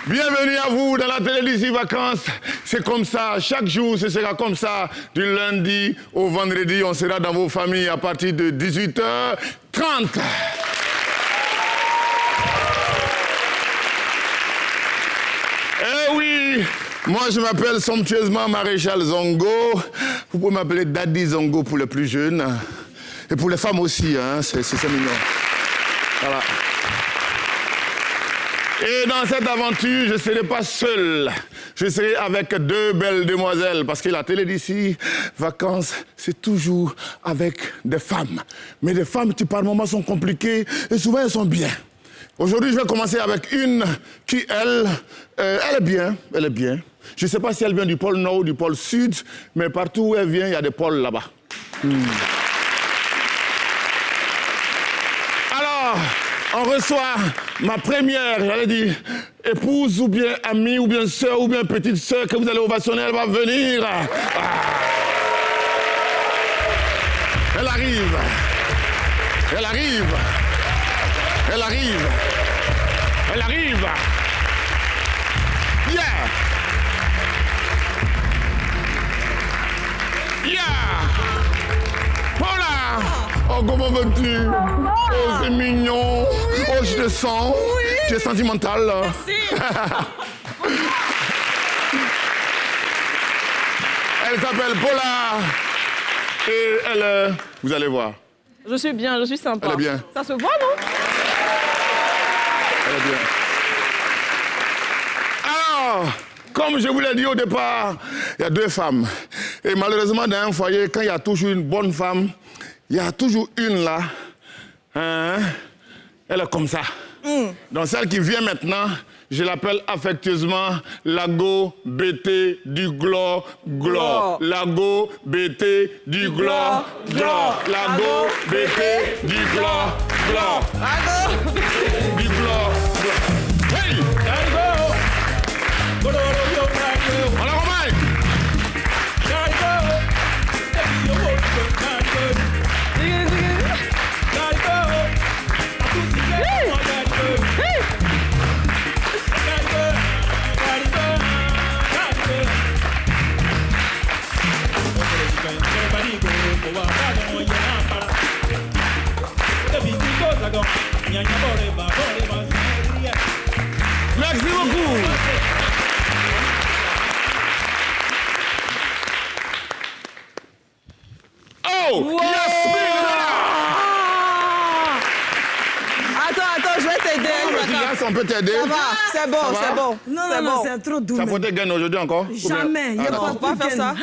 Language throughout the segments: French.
Bienvenue à vous dans la télé d'ici vacances. C'est comme ça, chaque jour ce sera comme ça. Du lundi au vendredi, on sera dans vos familles à partir de 18h30. Eh oui, moi je m'appelle somptueusement Maréchal Zongo. Vous pouvez m'appeler Daddy Zongo pour les plus jeunes. Et pour les femmes aussi, hein, c'est mignon. Voilà. Et dans cette aventure, je ne serai pas seul. Je serai avec deux belles demoiselles. Parce que la télé d'ici, vacances, c'est toujours avec des femmes. Mais des femmes qui par moments sont compliquées et souvent elles sont bien. Aujourd'hui, je vais commencer avec une qui, elle est bien, elle est bien. Je ne sais pas si elle vient du pôle Nord ou du pôle Sud, mais partout où elle vient, il y a des pôles là-bas. Alors, on reçoit ma première, j'allais dire, épouse ou bien amie ou bien sœur ou bien petite sœur que vous allez ovationner, elle va venir. Elle arrive. Elle arrive. Elle arrive. Elle arrive. Yeah. Yeah. Paula. Oh, comment vas-tu? Oh, c'est mignon. Oh, je te sens. Oui. Tu es sentimentale. Merci. Elle s'appelle Paula. Et elle, vous allez voir. Je suis bien, je suis sympa. Elle est bien. Ça se voit, non? Elle est bien. Alors, comme je vous l'ai dit au départ, il y a deux femmes. Et malheureusement, dans un foyer, quand il y a toujours une bonne femme, il y a toujours une là. Hein? Elle est comme ça. Donc celle qui vient maintenant, je l'appelle affectueusement Lago BT du Glor. Lago BT du Glor. Lago BT du Glor. Lago du Glor. Hey! On la remarque! Merci beaucoup. Oh, wow. Yasmine! Attends, je vais t'aider. On peut t'aider. Ça va, c'est bon, c'est bon. Non, c'est trop doux. Ça porte gain aujourd'hui encore? Jamais. Il n'y a pas On va faire ça.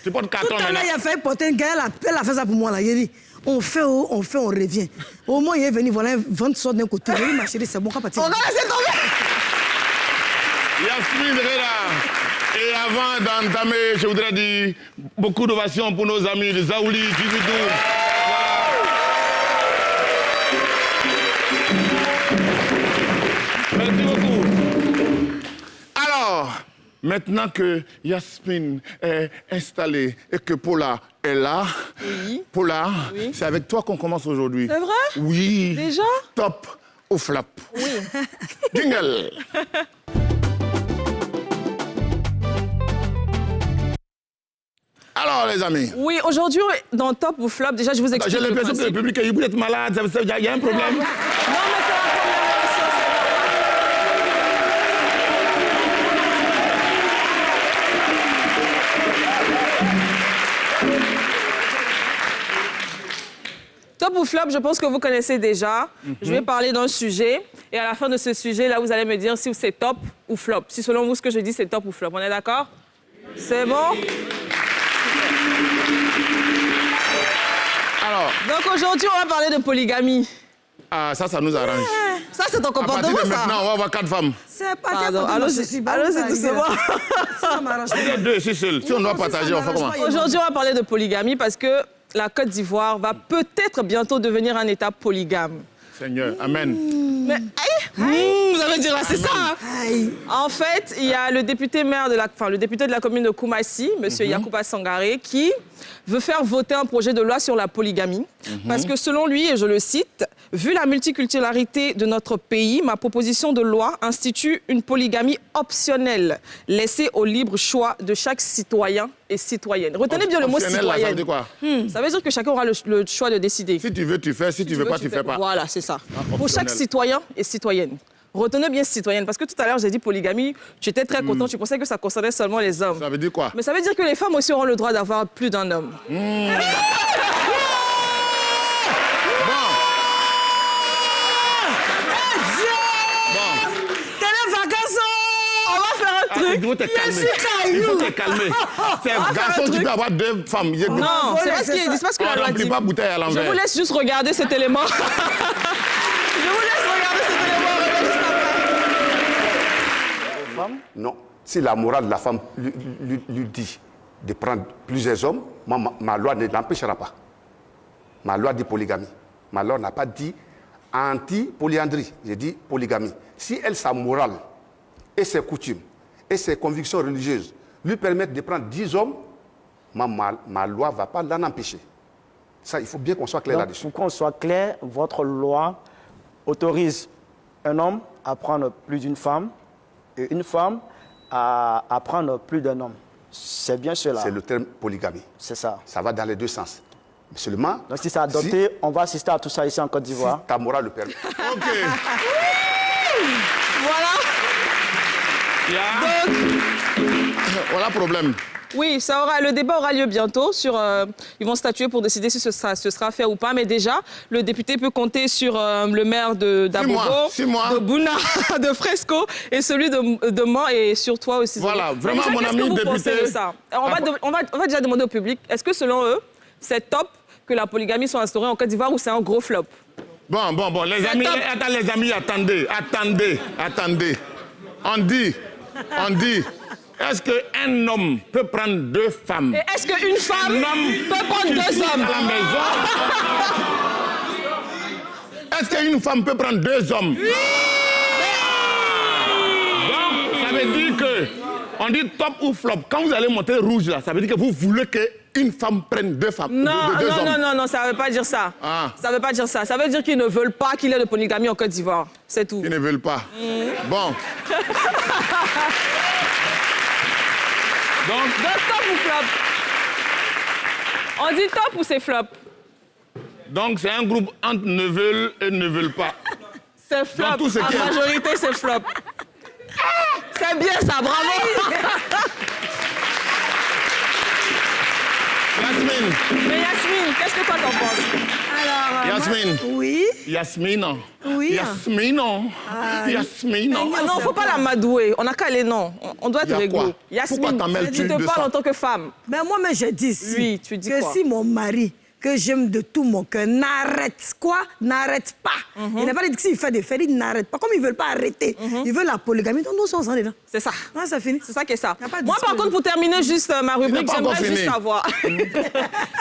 Tu portes carton tout à maintenant. l'heure, il a fait porter un gars, elle a fait ça pour moi là. Il a dit, on fait, on revient. Au moins, il est venu, voilà, 20 sortes d'un côté. Il dit, ma chérie, c'est bon, on va partir. On va laisser tomber. Yasmine Reda. Et avant d'entamer, je voudrais dire beaucoup d'ovations pour nos amis de Zaouli, Djibouti. Merci beaucoup. Alors, maintenant que Yasmine est installée et que Paula est là, Oui. Paula, Oui. c'est avec toi qu'on commence aujourd'hui. C'est vrai? Oui. Déjà? Top au flap. Oui. Jingle. Alors, les amis. Oui, aujourd'hui, dans Top ou Flop, déjà, je vous explique. J'ai le l'impression que le principe. public, vous êtes malade, il y a un problème. Non, mais c'est la première émission, Top ou Flop, je pense que vous connaissez déjà. Je vais parler d'un sujet. Et à la fin de ce sujet, là, vous allez me dire si c'est top ou flop. Si selon vous, ce que je dis, c'est top ou flop. On est d'accord? C'est bon? Alors, Donc aujourd'hui, on va parler de polygamie. ah, ça nous arrange. Ça, c'est ton À partir comportement, de ça. maintenant, on va avoir 4 femmes. C'est pas Pardon, allons-y doucement. Ça m'arrange pas. Il y a 2, si seul. Si on doit partager, on fait comment? Aujourd'hui, on va parler de polygamie parce que la Côte d'Ivoire va peut-être bientôt devenir un État polygame. Seigneur, amen. Mais, vous allez dire là, c'est ça. Hein? Aïe. En fait, il y a le député le député de la commune de Koumassi, M. Yacouba Sangaré, qui veut faire voter un projet de loi sur la polygamie. Parce que selon lui, et je le cite, Vu la multiculturalité de notre pays, ma proposition de loi institue une polygamie optionnelle, laissée au libre choix de chaque citoyen et citoyenne. Retenez bien le mot Optionnel, là, citoyenne. ça veut dire quoi? Ça veut dire que chacun aura le choix de décider. Si tu veux, tu fais. Si tu veux pas, tu fais pas. Voilà, c'est ça. Pour optionnel. chaque citoyen et citoyenne. Retenez bien citoyenne, parce que tout à l'heure, j'ai dit polygamie, tu étais très content, tu pensais que ça concernait seulement les hommes. Ça veut dire quoi? Mais ça veut dire que les femmes aussi auront le droit d'avoir plus d'un homme. Bon. T'es les vacances. On va faire un truc. Il faut te calmer. Il faut te calmer. C'est un garçon, tu peux avoir 2 femmes. Non, c'est pas ce qu'il dit, c'est pas ce que la On loi remplit dit. pas bouteille à Je l'envers. vous laisse juste regarder cet élément. Je vous laisse regarder cet élément. On revient juste après. Femme? Non. Si la morale de la femme lui dit de prendre plusieurs hommes, ma loi ne l'empêchera pas. Ma loi dit polygamie. Ma loi n'a pas dit anti-polyandrie. J'ai dit polygamie. Si elle, sa morale et ses coutumes et ses convictions religieuses lui permettent de prendre 10 hommes, ma loi ne va pas l'en empêcher. Ça, il faut bien qu'on soit clair Donc, là-dessus. pour qu'on soit clair, votre loi autorise un homme à prendre plus d'une femme et une femme à prendre plus d'un homme. C'est bien cela. C'est le terme polygamie. C'est ça. Ça va dans les 2 sens. Mais seulement Donc si c'est adopté, on va assister à tout ça ici en Côte d'Ivoire. si ta morale le permet. OK. Voilà. Donc, Voilà le problème. oui, le débat aura lieu bientôt. Ils vont statuer pour décider si ce sera fait ou pas. Mais déjà, le député peut compter sur le maire d'Abobo, 6 mois. de Bouna, de Fresco et celui de Mans et sur toi aussi. Voilà, Mais vraiment, déjà, mon qu'est-ce ami que vous député- pensez de ça? On va déjà demander au public, est-ce que selon eux, c'est top que la polygamie soit instaurée en Côte d'Ivoire ou c'est un gros flop? Bon, les C'est amis, top. les amis, attendez. On dit, est-ce qu'un homme peut prendre 2 femmes? Et est-ce qu'une femme Un homme peut prendre qui 2 vit hommes? à la maison. Est-ce qu'une femme peut prendre 2 hommes? Oui! Donc, ça veut dire que, on dit top ou flop. Quand vous allez monter rouge là, ça veut dire que vous voulez qu'une femme prenne 2 femmes. Non, deux hommes. non, ça ne veut pas dire ça. Ah. Ça veut pas dire ça. Ça veut dire qu'ils ne veulent pas qu'il y ait de polygamie en Côte d'Ivoire. C'est tout. Ils ne veulent pas. Bon. Donc, Donc, top ou flop? On dit top ou c'est flop? donc c'est un groupe entre ne veulent et ne veulent pas. C'est flop. Dans tout ce En qui est- majorité, c'est flop. C'est bien ça, bravo. Yasmine, Mais Yasmine, qu'est-ce que toi t'en penses? Alors, Yasmine. Oui. Yasmine. Oui. Yasmine. Yasmine. Ah non, faut pas la madouer. On n'a qu'à les noms. On doit Y être a réglo. quoi? Yasmine, Pourquoi t'en mêles-tu tu te de parles ça? en tant que femme. Ben moi-même, je dis ici Oui, tu dis que quoi? si mon mari, que j'aime de tout mon cœur, n'arrête quoi? N'arrête pas. Il n'a pas dit que s'il fait des faits, il n'arrête pas. Comme ils ne veulent pas arrêter, ils veulent la polygamie, donc nous, on s'en est là. C'est ça. Ah, ça finit. C'est ça qui est ça. Y a pas de Moi, par discours. contre, pour terminer juste ma rubrique, pas j'aimerais encore juste fini. savoir.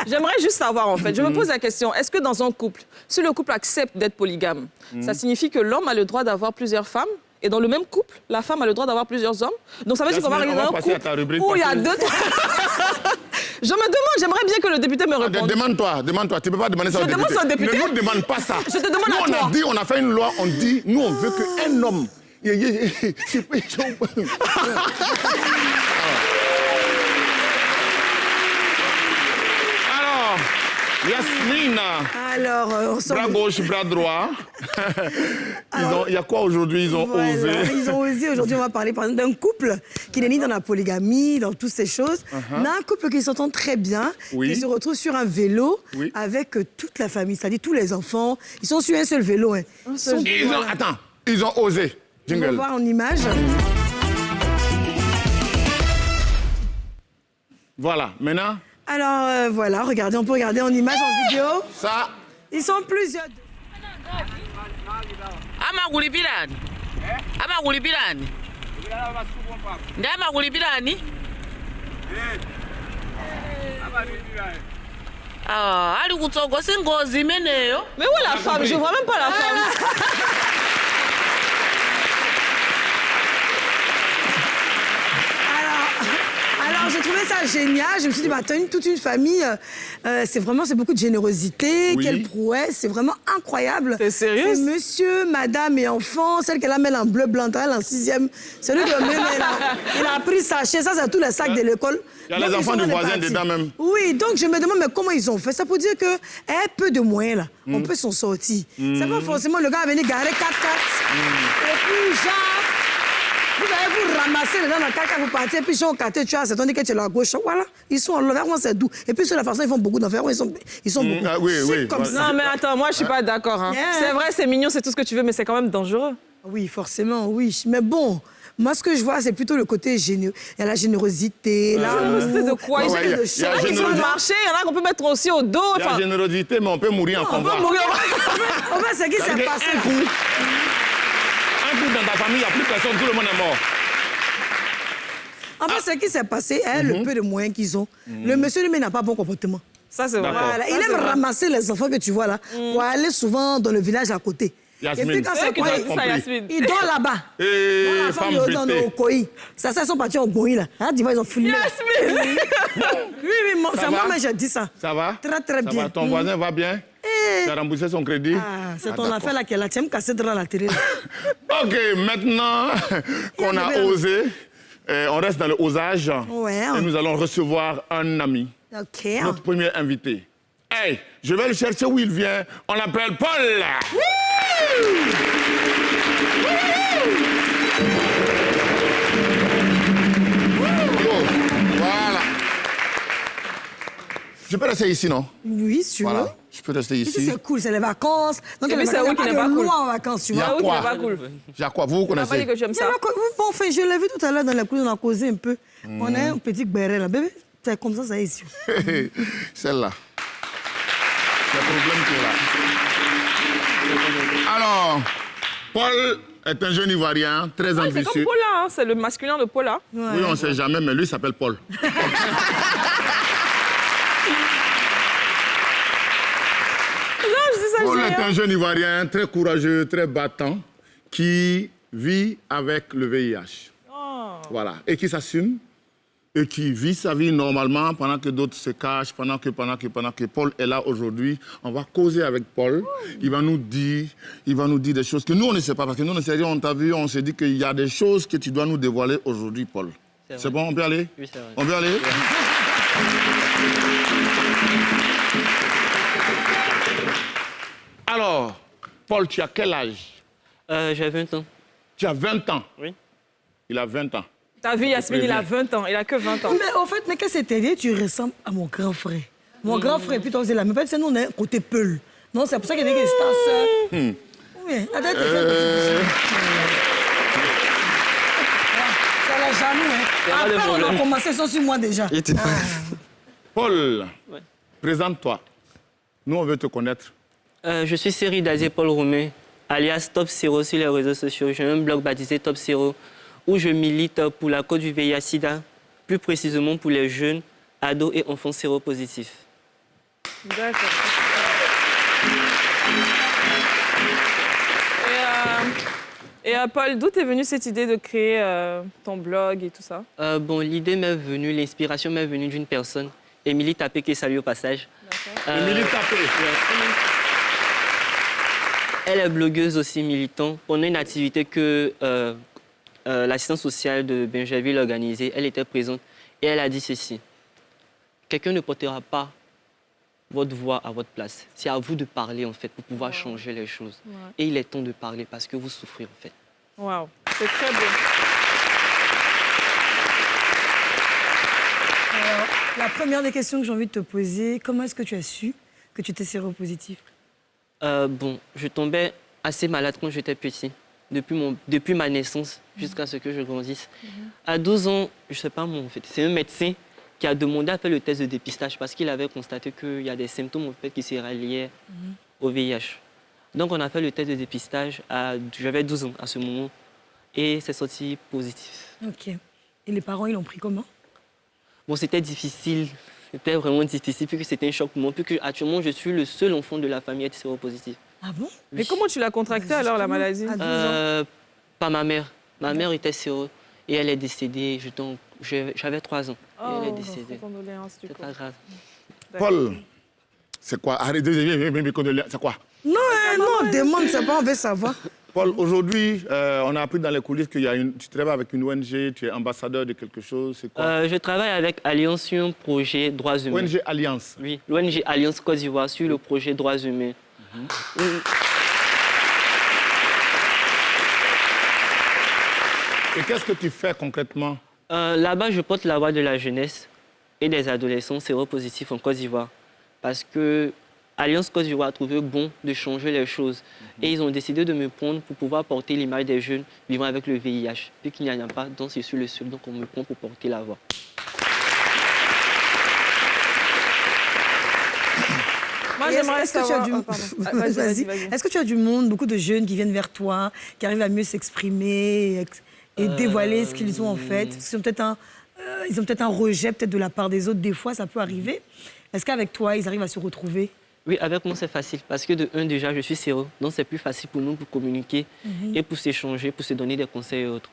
J'aimerais juste savoir, en fait. Je me pose la question, est-ce que dans un couple, si le couple accepte d'être polygame, ça signifie que l'homme a le droit d'avoir plusieurs femmes? Et dans le même couple, la femme a le droit d'avoir plusieurs hommes? Donc ça veut dire qu'on va Yasmine, arriver on dans va un passer à couple ta rubrique où il y a parce que- 2, 3... Je me demande, j'aimerais bien que le député me réponde. Demande-toi. Tu ne peux pas demander ça Je au demande député. ça au député. Ne nous demande pas ça. Je te demande nous, à on toi. a dit, on a fait une loi, on dit, nous, on veut qu'un homme... Alors, Yasmine, Alors, on s'en bras gauche, bras droit. Il y a quoi aujourd'hui? Ils ont Voilà. osé. Ils ont osé. Aujourd'hui, on va parler par exemple d'un couple qui n'est ni dans la polygamie, dans toutes ces choses, mais un couple qui s'entend très bien, Oui. qui se retrouve sur un vélo Oui. avec toute la famille, c'est-à-dire tous les enfants. Ils sont sur un seul vélo. Hein. Attends, ils ont osé. On va Jingle. voir en image. Voilà, maintenant, Alors, voilà, regardez, on peut regarder en image, en vidéo. ça, Ils sont plusieurs. amakulipirani amakulipirani ndi amakulipirani ali kutsogo singozi imeneyo. Mais où est la femme? Je vois même pas la femme. Alors, j'ai trouvé ça ça génial. Je me suis dit, bah, t'as toute une famille. C'est beaucoup de générosité. Oui. Quelle prouesse. C'est vraiment incroyable. T'es sérieuse? C'est monsieur, madame et enfant. Celle qu'elle amène en bleu, blanc, elle en 6e. Celui qui il a pris sachet. Ça, c'est tous les sacs de l'école. Il y a les enfants du voisin dedans même. Oui, donc je me demande, mais comment ils ont fait? Ça pour dire que peu de moyens, là, on peut s'en sortir. C'est pas forcément le gars à venir garer 4x4. Et puis, genre, vous allez vous ramasser les gens dans le 4x4, vous partez, puis ils sont au quartier, tu as, c'est on dit que tu es à la gauche. Voilà, ils sont en l'envers, c'est doux. Et puis, sur la façon, ils font beaucoup d'enfer, ils sont beaucoup. Ah, oui, C'est oui, comme voilà. ça. Non, mais attends, moi, je suis pas d'accord. Hein. Yeah. C'est vrai, c'est mignon, c'est tout ce que tu veux, mais c'est quand même dangereux. Oui, forcément, oui. Mais bon, moi, ce que je vois, c'est plutôt le côté généreux. Il y a la générosité, là. Générosité de quoi? Ouais, Il ouais, il y a y en a qui sont générosité. marcher, il y en a qu'on peut mettre aussi au dos. Il y a Enfin, générosité, mais on peut mourir en combat. En fait, c'est qui s'est passé. Un coup dans ta famille, il n'y a plus personne, tout le monde est mort. En fait, ce qui s'est passé, le peu de moyens qu'ils ont, le monsieur lui-même n'a pas bon comportement. ça, c'est vrai. D'accord. Voilà. Ça, Il c'est aime vrai. ramasser les enfants que tu vois là pour aller souvent dans le village à côté. Yasmine. Et puis quand C'est c'est qui quoi, doit dire ça, compris. Yasmine. il dort là-bas. Et Voilà, la femme femme est dans bêtée. le Koyi. Ça, ils sont partis au Goyi là. Hein, tu vois, ils ont filmé. Yasmine! Oui, c'est va? moi-même, j'ai dit ça. Ça va? Très, très Ça bien. va? Ton voisin va bien? Tu as remboursé son crédit? Ah, c'est ton d'accord. affaire là qui est là. Tu aimes casser dans la télé. Là. OK, maintenant qu'on a osé, on reste dans le osage. Ouais. Et nous allons recevoir un ami, OK. notre premier invité. Hey, je vais le chercher où il vient. On l'appelle Paul. Yo, voilà. Je peux rester ici, non? Oui, si tu veux. Voilà. Je peux rester Ici, ici. c'est cool, c'est les vacances. Donc, Et puis, les c'est vacances, où qui il y a n'est pas pas de cool? loi en vacances, tu Il y a vois. Ah oui, quoi? c'est pas cool. J'ai quoi? Vous On n'a pas dit connaissez? que j'aime Il y a ça. pas quoi- Bon, enfin, je l'ai vu tout à l'heure dans la cour, on a causé un peu. On a un petit béret là. Bébé, c'est comme ça est ici. Celle-là. C'est le problème qui est là. Alors, Paul est un jeune Ivoirien très C'est comme ambitieux. Paula, hein, c'est le masculin de Paula. Oui, on ne sait jamais, mais lui il s'appelle Paul. Non, je dis ça, Paul j'ai est rien. un jeune Ivoirien très courageux, très battant, qui vit avec le VIH. Voilà. Et qui s'assume et qui vit sa vie normalement pendant que d'autres se cachent, pendant que Paul est là aujourd'hui. On va causer avec Paul. Il va nous dire des choses que nous, on ne sait pas. Parce que nous, on s'est dit, on t'a vu, on s'est dit qu'il y a des choses que tu dois nous dévoiler aujourd'hui, Paul. C'est bon, on peut aller? Oui, c'est vrai. On peut aller? Alors, Paul, tu as quel âge? J'ai 20 ans. Tu as 20 ans. Oui. Il a 20 ans. T'as vu, Yasmine, il a 20 ans. Il a que 20 ans. Mais au fait, mais qu'est-ce que c'est? Tu ressembles à mon grand frère. Mon grand frère, puis toi, c'est la même. Peut-être que nous, on est côté Peul. Non, c'est pour ça qu'il y a des stars. Oui, attends, ça l'a jamais, hein. Y a pas de Après, on a problème. commencé ça sur moi déjà. Paul, Ouais. présente-toi. Nous, on veut te connaître. Je suis Série d'Asie Paul Roumé, alias Top Zero sur les réseaux sociaux. J'ai un blog baptisé Top Zero où je milite pour la cause du VIH-Sida, plus précisément pour les jeunes, ados et enfants séropositifs. D'accord. Et Paul, d'où t'es venue cette idée de créer ton blog et tout ça? Bon, l'idée m'est venue, l'inspiration m'est venue d'une personne, Émilie Tapé, qui salue au passage. Émilie Tapé. Elle est blogueuse aussi, militant. On a une activité que l'assistance sociale de Benjaville organisée. Elle était présente et elle a dit ceci. Quelqu'un ne portera pas votre voix à votre place. C'est à vous de parler, en fait, pour pouvoir changer les choses. Ouais. Et il est temps de parler parce que vous souffrez, en fait. Waouh, c'est très beau. Alors, la première des questions que j'ai envie de te poser, comment est-ce que tu as su que tu étais séropositif? Bon, je tombais assez malade quand j'étais petit, depuis ma naissance jusqu'à ce que je grandisse. À 12 ans, je ne sais pas moi, en fait, c'est un médecin qui a demandé à faire le test de dépistage parce qu'il avait constaté qu'il y a des symptômes en fait, qui seraient liés au VIH. Donc on a fait le test de dépistage, j'avais 12 ans à ce moment, et c'est sorti positif. Ok. Et les parents, ils l'ont pris comment? Bon, c'était difficile, c'était vraiment difficile, puisque c'était un choc pour moi, puisque actuellement je suis le seul enfant de la famille à être séropositif. Ah bon? Mais comment tu l'as contracté alors, la maladie? À 12 ans. Pas ma mère. Ma mère était séro et elle est décédée. j'avais 3 ans. Oh, Et elle est décédée. condoléances, du C'est coup. pas grave. Paul, c'est quoi? Arrêtez, mes condoléances, c'est quoi? Non, non, demande, c'est pas, on veut savoir. Paul, aujourd'hui, on a appris dans les coulisses que tu travailles avec une ONG, tu es ambassadeur de quelque chose, c'est quoi? Je travaille avec Alliance sur un projet droits humains. ONG Alliance. Oui, l'ONG Alliance Côte d'Ivoire sur le projet droits humains. Et qu'est-ce que tu fais concrètement? Là-bas, je porte la voix de la jeunesse et des adolescents séropositifs en Côte d'Ivoire. Parce que Alliance Côte d'Ivoire a trouvé bon de changer les choses. Et ils ont décidé de me prendre pour pouvoir porter l'image des jeunes vivant avec le VIH. Puis qu'il n'y en a pas, donc je suis le seul, donc on me prend pour porter la voix. Moi, j'aimerais savoir... Oh, pardon. Vas-y. Est-ce que tu as du monde, beaucoup de jeunes qui viennent vers toi, qui arrivent à mieux s'exprimer et dévoiler ce qu'ils ont en fait? Parce qu'ils ont peut-être un rejet peut-être de la part des autres. Des fois, ça peut arriver. Est-ce qu'avec toi, ils arrivent à se retrouver? Oui, avec moi, c'est facile. Parce que de un, déjà, je suis séro. Donc, c'est plus facile pour nous pour communiquer et pour s'échanger, pour se donner des conseils et autres.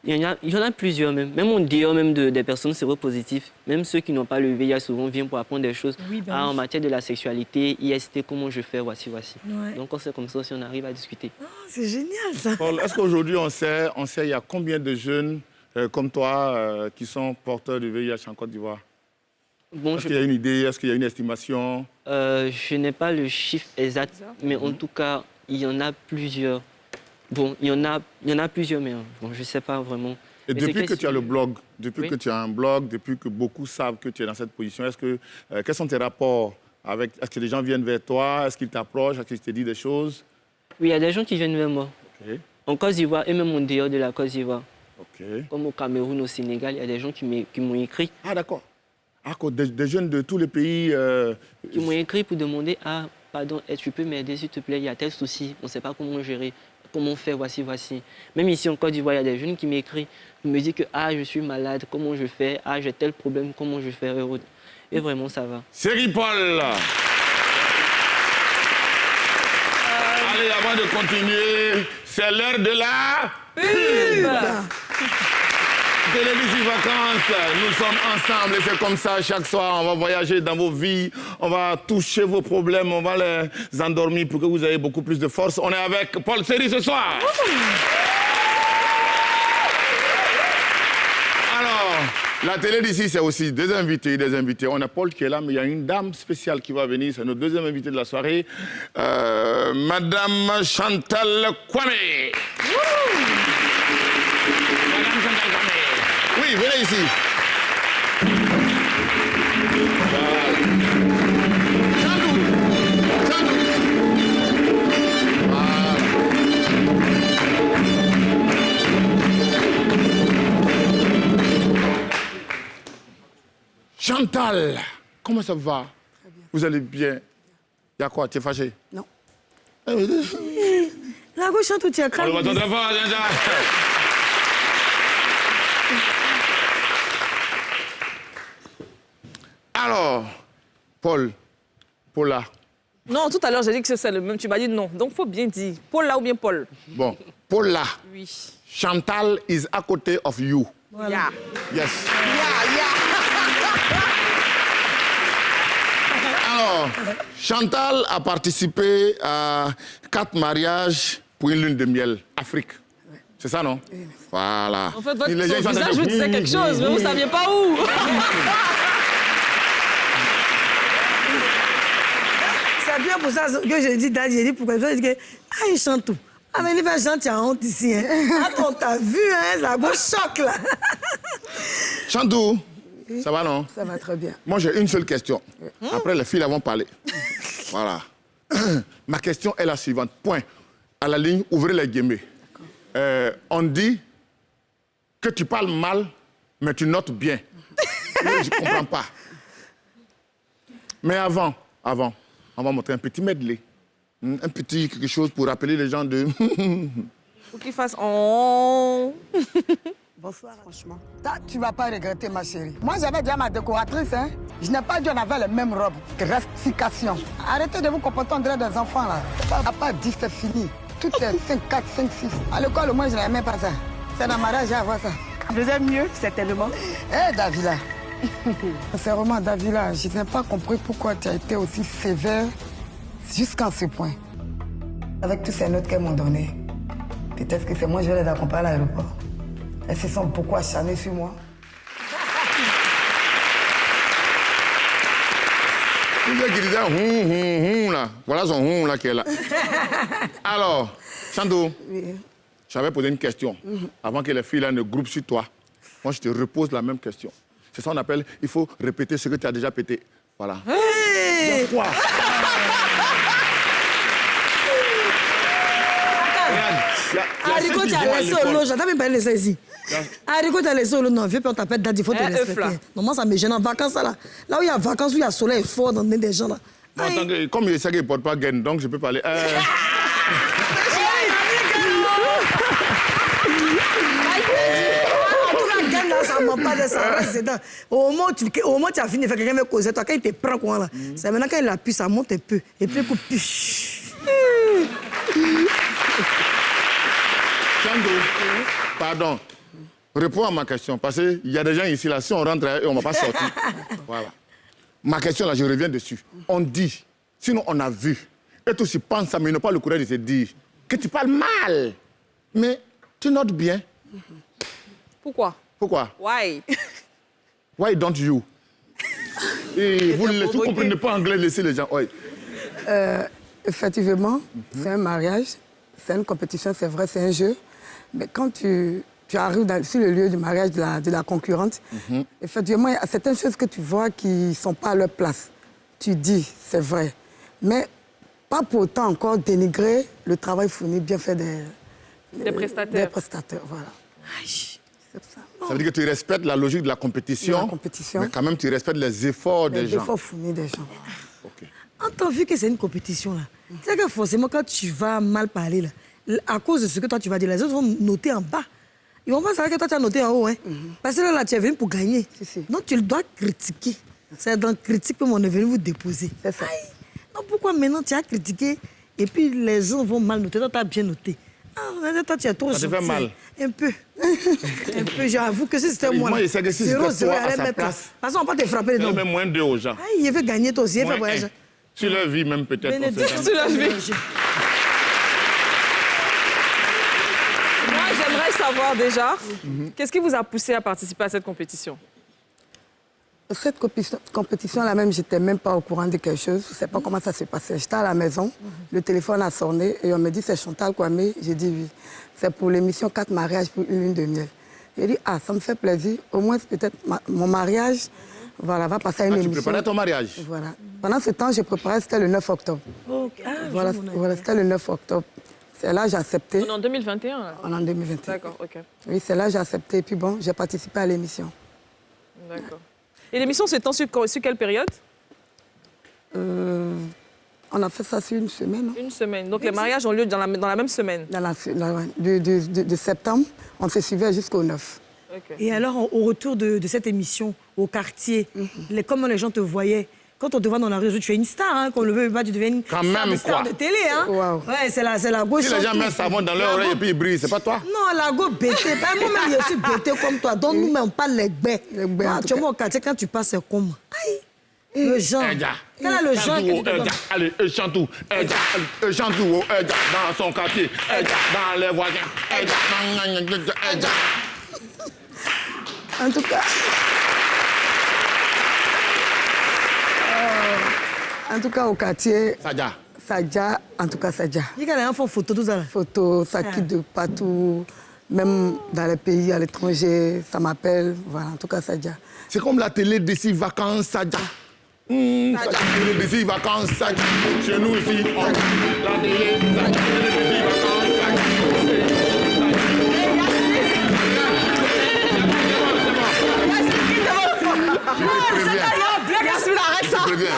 Il y en a plusieurs même. Même en dehors même des personnes séropositives, même ceux qui n'ont pas le VIH souvent viennent pour apprendre des choses. Oui, ben En matière de la sexualité, IST, comment je fais, voici. Ouais. Donc, c'est comme ça si on arrive à discuter. Oh, c'est génial, ça. Paul, est-ce qu'aujourd'hui, on sait, il y a combien de jeunes comme toi qui sont porteurs du VIH en Côte d'Ivoire? Bon, Est-ce qu'il y a une idée? Est-ce qu'il y a une estimation? je n'ai pas le chiffre exact, mais en tout cas, il y en a plusieurs. Bon, il y en a plusieurs, mais bon, je ne sais pas vraiment. Et mais depuis que tu as le blog, depuis Oui. que tu as un blog, depuis que beaucoup savent que tu es dans cette position, quels sont tes rapports avec... Est-ce que les gens viennent vers toi? Est-ce qu'ils t'approchent? Est-ce qu'ils te disent des choses? Oui, il y a des gens qui viennent vers moi. Ok. En Côte d'Ivoire et même en dehors de la Côte d'Ivoire. Ok. Comme au Cameroun, au Sénégal, il y a des gens qui m'ont écrit. Ah, d'accord. Ah, des jeunes de tous les pays... Qui m'ont écrit pour demander, ah, pardon, tu peux m'aider s'il te plaît, il y a tel souci, on ne sait pas comment gérer, comment faire, voici. Même ici en Côte d'Ivoire, il y a des jeunes qui m'écrivent, qui me disent que, ah, je suis malade, comment je fais, ah, j'ai tel problème, comment je fais, et vraiment, ça va. Série Paul. Allez, avant de continuer, c'est l'heure de la pub. Télévision Vacances, nous sommes ensemble et c'est comme ça chaque soir. On va voyager dans vos vies, on va toucher vos problèmes, on va les endormir pour que vous ayez beaucoup plus de force. On est avec Paul Série ce soir. Alors, la télé d'ici, c'est aussi des invités. On a Paul qui est là, mais il y a une dame spéciale qui va venir. C'est notre deuxième invitée de la soirée, Madame Chantal Kwame. Madame Chantal Kwame. Oui, venez ici. Chantal, comment ça va? Très bien. Vous allez bien? Il y a quoi? Tu es fâché? Non. La gauche, tout tu as craqué. Alors, Paula. Non, tout à l'heure, j'ai dit que c'est le même. Tu m'as dit non. Donc, il faut bien dire. Paula ou bien Paul? Bon, Paula. Oui. Chantal is à côté of you. Voilà. Yeah. Yes. Yeah. Alors, Chantal a participé à 4 mariages pour une lune de miel. Afrique. C'est ça, non? Voilà. En fait, votre Les gens, ils sont en train visage de- vous disait quelque chose, mais vous ne saviez pas où. C'est bien pour ça que j'ai dit, Dad, j'ai dit pourquoi. J'ai dit que, ah, il chante tout. Ah, mais il va chanter en honte ici. Hein. Ah, on t'a vu, hein, la gauche choc, là. Chantou, ça va, non? Ça va très bien. Moi, j'ai une seule question. Après, les filles vont parler. Voilà. Ma question est la suivante. Point. À la ligne, ouvrez les guillemets. On dit que tu parles mal, mais tu notes bien. Je ne comprends pas. Mais avant, on va montrer un petit medley. Un petit quelque chose pour rappeler les gens de... Faut qu'il fasse on. Bonsoir. Franchement, tu vas pas regretter, ma chérie. Moi, j'avais déjà ma décoratrice, hein. Je n'ai pas dit on avait les mêmes robes. Rectification. Arrêtez de vous comporter en des enfants, là. À part 10, c'est fini. Tout est 5, 4, 5, 6. À l'école, moi, je n'aimais pas ça. C'est dans le mariage, j'ai à voir ça. Je faisais mieux, certainement. Eh, Davila. Sincèrement, Davila, je n'ai pas compris pourquoi tu as été aussi sévère jusqu'à ce point. Avec tous ces notes qu'elles m'ont données, peut-être que c'est moi je vais les accompagner à l'aéroport. Elles se sont beaucoup acharnées sur moi. Tous ceux qui disaient là, voilà son là qui est là. Alors, Chantou, j'avais posé une question avant que les filles là ne groupent sur toi. Moi, je te repose la même question. C'est ça qu'on appelle, il faut répéter ce que tu as déjà pété. Voilà. Hey! Quoi? Haricot, tu as laissé au lot, j'entends même pas laisser ici. Haricot, tu as laissé au lot, non, vieux, puis on t'appelle daddy, il faut te respecter. Non, moi, ça me gêne en vacances, là. Là où il y a vacances, où il y a soleil fort dans des gens, là. Bon, comme il sait qu'il ne porte pas gaine, donc je peux parler. Ça ne ment pas de ça, reste dedans. Au moment où tu as fini de faire quelqu'un veut causer, toi, quand il te prend, quoi, là, c'est maintenant quand il appuie, ça monte un peu. Et puis, il coupe. Chantou, pardon. Réponds à ma question, parce qu'il y a des gens ici, là, si on rentre et on ne va pas sortir. Voilà. Ma question, là, je reviens dessus. On dit, sinon on a vu, et tu aussi penses ça, mais n'a pas le courage de te dire que tu parles mal. Mais tu notes bien. Pourquoi? Pourquoi? Why? Why don't you? Et vous ne comprenez pas anglais, laissez les gens. Oui. Effectivement, c'est un mariage, c'est une compétition, c'est vrai, c'est un jeu. Mais quand tu arrives sur le lieu du mariage de la concurrente, effectivement, il y a certaines choses que tu vois qui ne sont pas à leur place. Tu dis, c'est vrai. Mais pas pour autant encore dénigrer le travail fourni, bien fait des prestataires. Des prestataires, voilà. C'est ça. Ça veut dire que tu respectes la logique de la compétition, mais quand même tu respectes les efforts des gens. Les efforts fournis des gens. Okay. En tant vu que c'est une compétition, là, c'est que forcément, quand tu vas mal parler, là, à cause de ce que toi tu vas dire, les autres vont noter en bas. Ils vont pas savoir que toi tu as noté en haut. Hein. Parce que là, tu es venu pour gagner. Donc tu dois critiquer. C'est dans critique que on est venu vous déposer. C'est ça. Donc pourquoi maintenant tu as critiqué et puis les gens vont mal noter, toi tu as bien noté. Toi, tu es trop gentil. Ça te fait mal? Un peu. Un peu, j'avoue que si c'était moi. Moi, je sais que si c'était toi à sa place... De toute façon, on va pas te frapper les dents. dents. Mais moins 2 aux gens. Il veut gagner toi aussi, il veut voyager. Sur leur vie même, peut-être. Sur leur vie. Moi, j'aimerais savoir déjà, qu'est-ce qui vous a poussé à participer à cette compétition? Cette compétition-là même, je n'étais même pas au courant de quelque chose. Je ne sais pas comment ça s'est passé. J'étais à la maison, le téléphone a sonné et on me dit c'est Chantal Kwame. J'ai dit oui. C'est pour l'émission 4 mariages pour une lune de miel. J'ai dit ah, ça me fait plaisir. Au moins, peut-être mon mariage voilà, va passer à une émission. Tu préparais ton mariage? Voilà. Pendant ce temps, je préparais, c'était le 9 octobre. Okay. Ah, voilà, c'était le 9 octobre. C'est là que j'ai accepté. On est en 2021 là. On est en 2021. D'accord, ok. Oui, c'est là que j'ai accepté. Et puis bon, j'ai participé à l'émission. D'accord. Et l'émission s'étend sur quelle période? On a fait ça sur une semaine. Une semaine. Donc les mariages ont lieu dans la même semaine? De septembre, on se suivait jusqu'au 9. Okay. Et alors, au retour de cette émission, au quartier, comment les gens te voyaient? Quand on te voit dans la rue, tu es une star, hein, qu'on le veut pas, tu deviens une star de télé. Hein. Wow. Ouais, c'est la gauche. Si les gens mettent savon dans leur oreille et puis ils brillent, c'est pas toi? Non, la go bêtée. Moi-même, je suis bêtée comme toi. Donc, nous-mêmes, on parle les gbés. Tu vois, au quartier, quand tu passes, c'est comment? Aïe! Le genre. Quel est le genre? Allez, Chantou. Chantou, dans son quartier. Dans les voisins. En tout cas... En tout cas, au quartier... Sadia, en tout cas, Sadia. Il y a des enfants photos, tout ça là. Photos, ça quitte de partout, même dans les pays, à l'étranger, ça m'appelle. Voilà, en tout cas, Sadia. C'est comme la télé d'ici vacances, Sadia. La télé d'ici vacances, Sadia. Chez nous ici, la télé d'ici vacances, Sadia.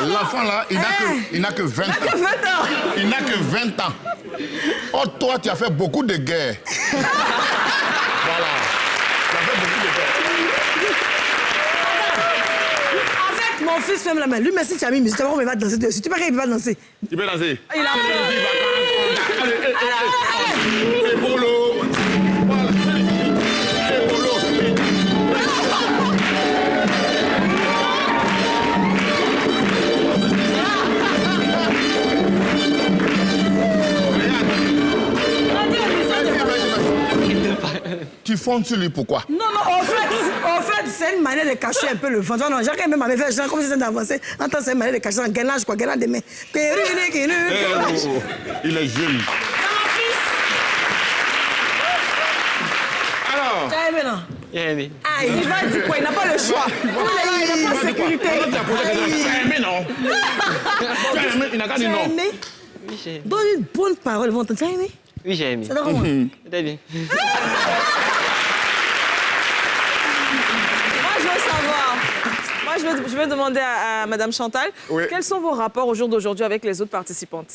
L'enfant là, il n'a que 20 ans. Il n'a que 20 ans. Oh, toi, tu as fait beaucoup de guerres. Voilà. Tu as fait beaucoup de guerres. Avec mon fils, même la main. Lui, merci, tu as mis musique. Tu vas voir, il va danser dessus. Tu peux pas qu'il peut pas danser. Il peut danser. Il a Allez, Epolo. Voilà. Epolo. tu fonds sur lui, pourquoi? Non, en fait, c'est une manière de cacher un peu le ventre. Non, Jacques même avait fait genre comme si c'était d'avancer. Entends, c'est une manière de cacher un gainage, quoi, gainage des mains. Il est jeune. Alors, Tu as aimé, non? J'ai aimé. Ah, il va dire quoi? Il n'a pas le choix. Il n'a pas de sécurité. tu as aimé, non? Tu as aimé, il n'a qu'à Tu dire as non. aimé? Oui, j'ai aimé. Donne une bonne parole, ils vont t'entendre. Tu as aimé? Oui, j'ai aimé. C'est d'accord, moi? C'était bien. Moi, je veux savoir. Moi, je veux demander à Madame Chantal, Oui. quels sont vos rapports au jour d'aujourd'hui avec les autres participantes?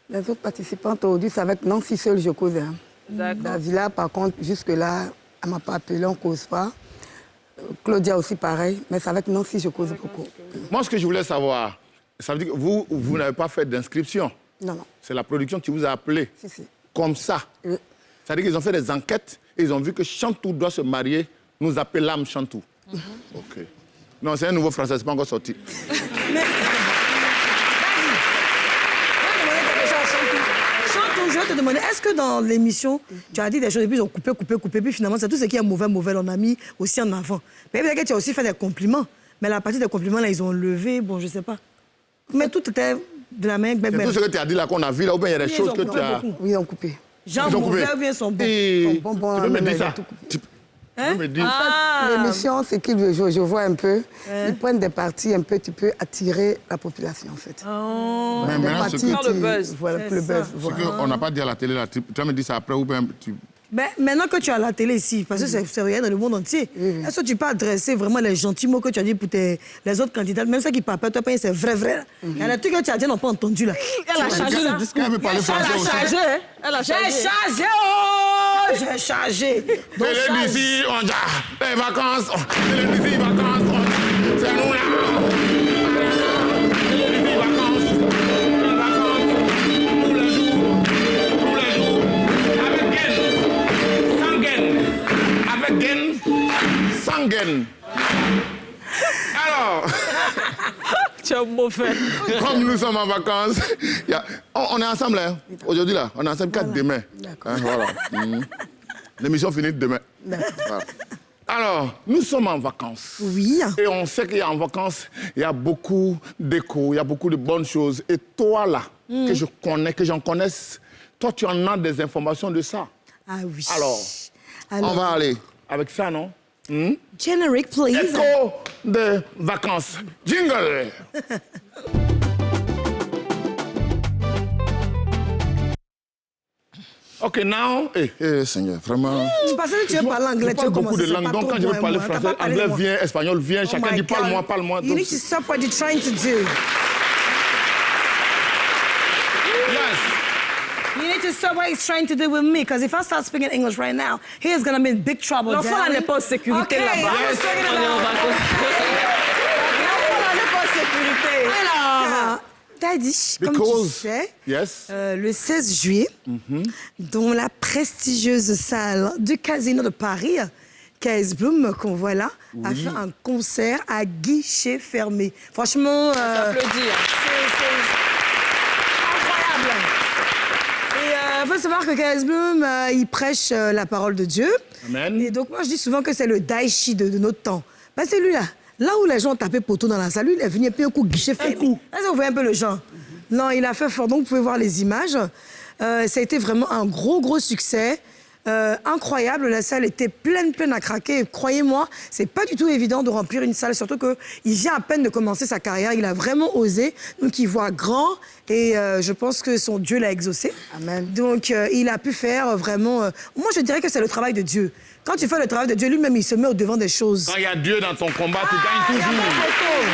Les autres participantes aujourd'hui, c'est avec Nancy seule, je cause. Hein. D'accord. Davila, par contre, jusque-là, elle ne m'a pas appelé, on ne cause pas. Claudia aussi, pareil. Mais c'est avec Nancy, je cause beaucoup. Moi, ce que je voulais savoir, ça veut dire que vous n'avez pas fait d'inscription. Non, non. C'est la production qui vous a appelé. Si, si. Comme ça. Oui. C'est-à-dire qu'ils ont fait des enquêtes et ils ont vu que Chantou doit se marier, nous appelons Chantou. OK. Non, c'est un nouveau français, c'est pas encore sorti. Chantou, je vais te demander, est-ce que dans l'émission, tu as dit des choses et puis ils ont coupé, puis finalement, c'est tout ce qui est mauvais, on a mis aussi en avant. Mais peut-être que tu as aussi fait des compliments. Mais la partie des compliments, là, ils ont levé, bon, je sais pas. Mais tout était de la main. C'est tout ce que tu as dit là qu'on a vu là, ou bien il y a des Oui, choses ils ont que coupé tu as... beaucoup. Oui, ils ont coupé. Jean Ils ont mauvais coupé. ou bien son bon. Et... Bon, bon, tu peux me mais dire ils ça ont tout coupé. Tu peux me dire L'émission, c'est qu'ils je vois un peu. Ils prennent des parties un peu, tu peux attirer la population, en fait. Oh. Mais Des maintenant, parties, ce que- Faire le buzz. Voilà, C'est le ça. buzz. Ce Voilà. qu'on n'a pas dit à la télé là, tu vas me dire ça après ou bien tu... Ben, maintenant que tu as la télé ici, parce que c'est rien dans le monde entier, est-ce que tu peux adresser vraiment les gentils mots que tu as dit pour les autres candidats, même ceux qui parlent pas, toi, c'est vrai, vrai. Là. Il y a des trucs que tu as dit, n'ont pas entendu là. Elle a changé le discours. Elle veut parler français aussi. Elle a changé, hein? Elle a J'ai changé. changé, oh! J'ai changé. Donc, Et change. d'ici, on dit, les vacances, les d'ici, vacances, c'est nous là. Les d'ici, vacances, tous les jours, avec gain, sans gain, avec gain, sans gain. Alors, Tu es mauvais. comme nous sommes en vacances, on est ensemble, hein, aujourd'hui là, on est ensemble 4 demain. D'accord. Hein, voilà. L'émission finit demain. Voilà. Alors, nous sommes en vacances. Oui. Et on sait qu'il y a en vacances, il y a beaucoup d'échos, il y a beaucoup de bonnes choses. Et toi, là, que je connais, que j'en connaisse, toi, tu en as des informations de ça. Ah oui. Alors, on va aller avec ça, non? Generic, please. Écho de vacances. Jingle! OK, now... Seigneur, vraiment... Parce que tu veux parler anglais, Je tu veux parle beaucoup de commencer, c'est langues, pas donc trop quand je veux bon, parler moi. T'as français, pas parlé anglais de moi. vient, espagnol vient, Oh chacun my dit God. parle-moi, parle-moi. You donc- need to stop what you're trying to do. Yes! You need to stop what he's trying to do with me, because if I start speaking English right now, he is going to be in big trouble. L'enfant là darling. n'est pas en sécurité Okay, là-bas. I'm speaking On est en about- vacances. L'enfant là n'est pas en sécurité. Alors, Daddy, comme tu Because- sais, Yes. le 16 juillet, dans la prestigieuse salle du Casino de Paris, KS Bloom, qu'on voit là, a fait un concert à guichet fermé. Franchement, Applaudis. incroyable. Et il faut savoir que KS Bloom, il prêche la parole de Dieu. Amen. Et donc, moi, je dis souvent que c'est le Daichi de notre temps. Ben, c'est lui, là où les gens tapaient poteau dans la salle, lui, il est venu et puis un coup, guichet fermé. Là, vous voyez un peu le genre. Non, il a fait fort. Donc, vous pouvez voir les images. Ça a été vraiment un gros succès. Incroyable, la salle était pleine à craquer. Et croyez-moi, c'est pas du tout évident de remplir une salle, surtout qu'il vient à peine de commencer sa carrière. Il a vraiment osé, donc il voit grand et je pense que son Dieu l'a exaucé. Amen. Donc il a pu faire vraiment. Moi, je dirais que c'est le travail de Dieu. Quand tu fais le travail de Dieu, lui-même, il se met au devant des choses. Quand il y a Dieu dans ton combat, tu Il gagnes y a toujours. pas photo.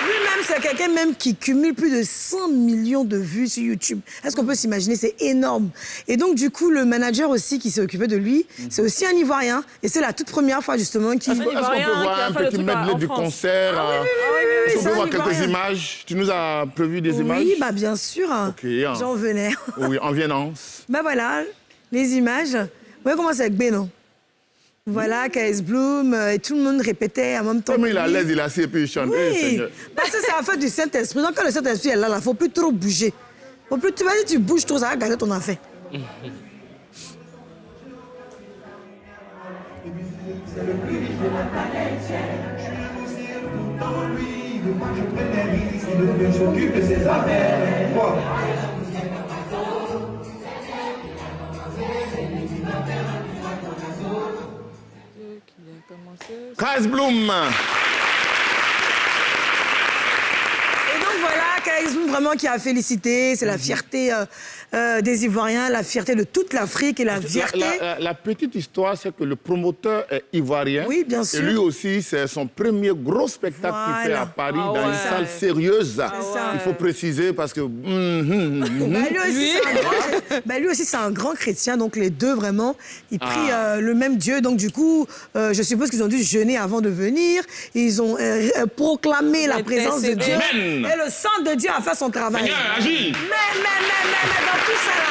Lui-même, c'est quelqu'un même qui cumule plus de 100 millions de vues sur YouTube. Est-ce qu'on peut s'imaginer? C'est énorme. Et donc, du coup, le manager aussi qui s'est occupé de lui, c'est aussi un Ivoirien. Et c'est la toute première fois, justement, qu'il... Est-ce qu'on peut Ivoirien qui voir a un fait le petit truc medley en du France. concert? Est-ce qu'on c'est peut un voir quelques Ivoirien. images? Tu nous as prévu des images? Oui, bah bien sûr. Ok, hein. J'en venais. Oui, en Viennance. Ben voilà, les images. Vous voyez comment c'est avec B, non? Voilà, KS Bloom, et tout le monde répétait en même temps. Comme il est à que lui. l'aise, il est assis et puis il chante. Eh, Oui, Seigneur. parce que c'est la fête du Saint-Esprit. Donc quand le Saint-Esprit est là, il ne faut plus trop bouger. Faut plus, tu vas dire, tu bouges trop, ça va gâter ton affaire. Kaz Bloom. Et donc voilà, Kaz Bloom vraiment qui a félicité, c'est la fierté des Ivoiriens, la fierté de toute l'Afrique et la fierté... La petite histoire, c'est que le promoteur est ivoirien. Oui, bien sûr. Et lui aussi, c'est son premier gros spectacle qu'il fait à Paris, dans une salle sérieuse. Il faut préciser parce que... lui aussi, c'est un grand chrétien, donc les deux, vraiment, ils prient le même Dieu. Donc du coup, je suppose qu'ils ont dû jeûner avant de venir. Ils ont proclamé la présence de Dieu. Amen. Et le sang de Dieu a fait son travail. Seigneur, agis. Mais dans tout ça, là,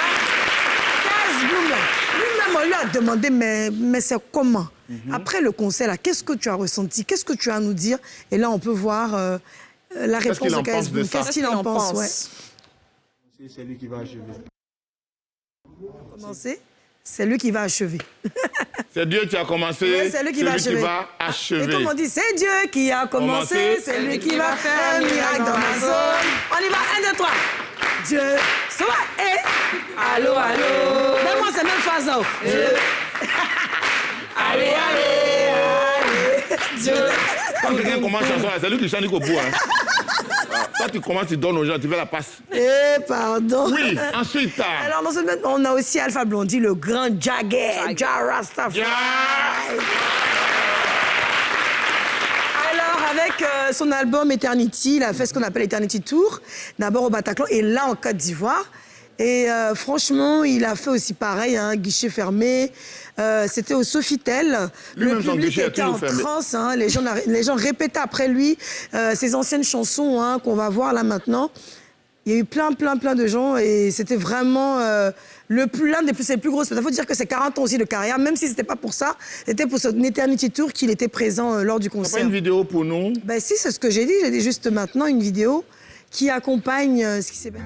Kaz Bloom, là, lui-même, on lui a demandé, mais c'est comment? Après le concert, là, qu'est-ce que tu as ressenti? Qu'est-ce que tu as à nous dire? Et là, on peut voir la réponse de Kaz Bloom. Qu'est-ce qu'il en pense? Ouais. C'est lui qui va achever. Commencer, c'est lui qui va achever. C'est Dieu qui a commencé, Oui, c'est lui qui va achever. Et comme on dit, c'est Dieu qui a commencé, c'est lui qui va faire un miracle dans ma zone. On y va, 1, 2, 3. Dieu, ça va, allô, allô. Mais moi, c'est même phase, là. Dieu. Allez, Dieu. Quand quelqu'un commence une chanson, c'est lui qui chante jusqu'au bout. Toi, tu commences, tu donnes aux gens, tu veux la passe. Pardon. Oui, ensuite... Alors, dans ce moment, on a aussi Alpha Blondy, le grand Jagger, Jah Rastafari. Alors, avec son album Eternity, il a fait ce qu'on appelle Eternity Tour, d'abord au Bataclan et là en Côte d'Ivoire. Et franchement, il a fait aussi pareil, hein, guichet fermé. C'était au Sofitel. Le public était en transe. Hein, les gens répétaient après lui ses anciennes chansons hein, qu'on va voir là maintenant. Il y a eu plein de gens et c'était vraiment l'un des plus gros. Il faut dire que c'est 40 ans aussi de carrière, même si c'était pas pour ça. C'était pour son Eternity Tour qu'il était présent lors du concert. T'as pas une vidéo pour nous? Ben si, c'est ce que j'ai dit. J'ai dit juste maintenant une vidéo qui accompagne ce qui s'est passé.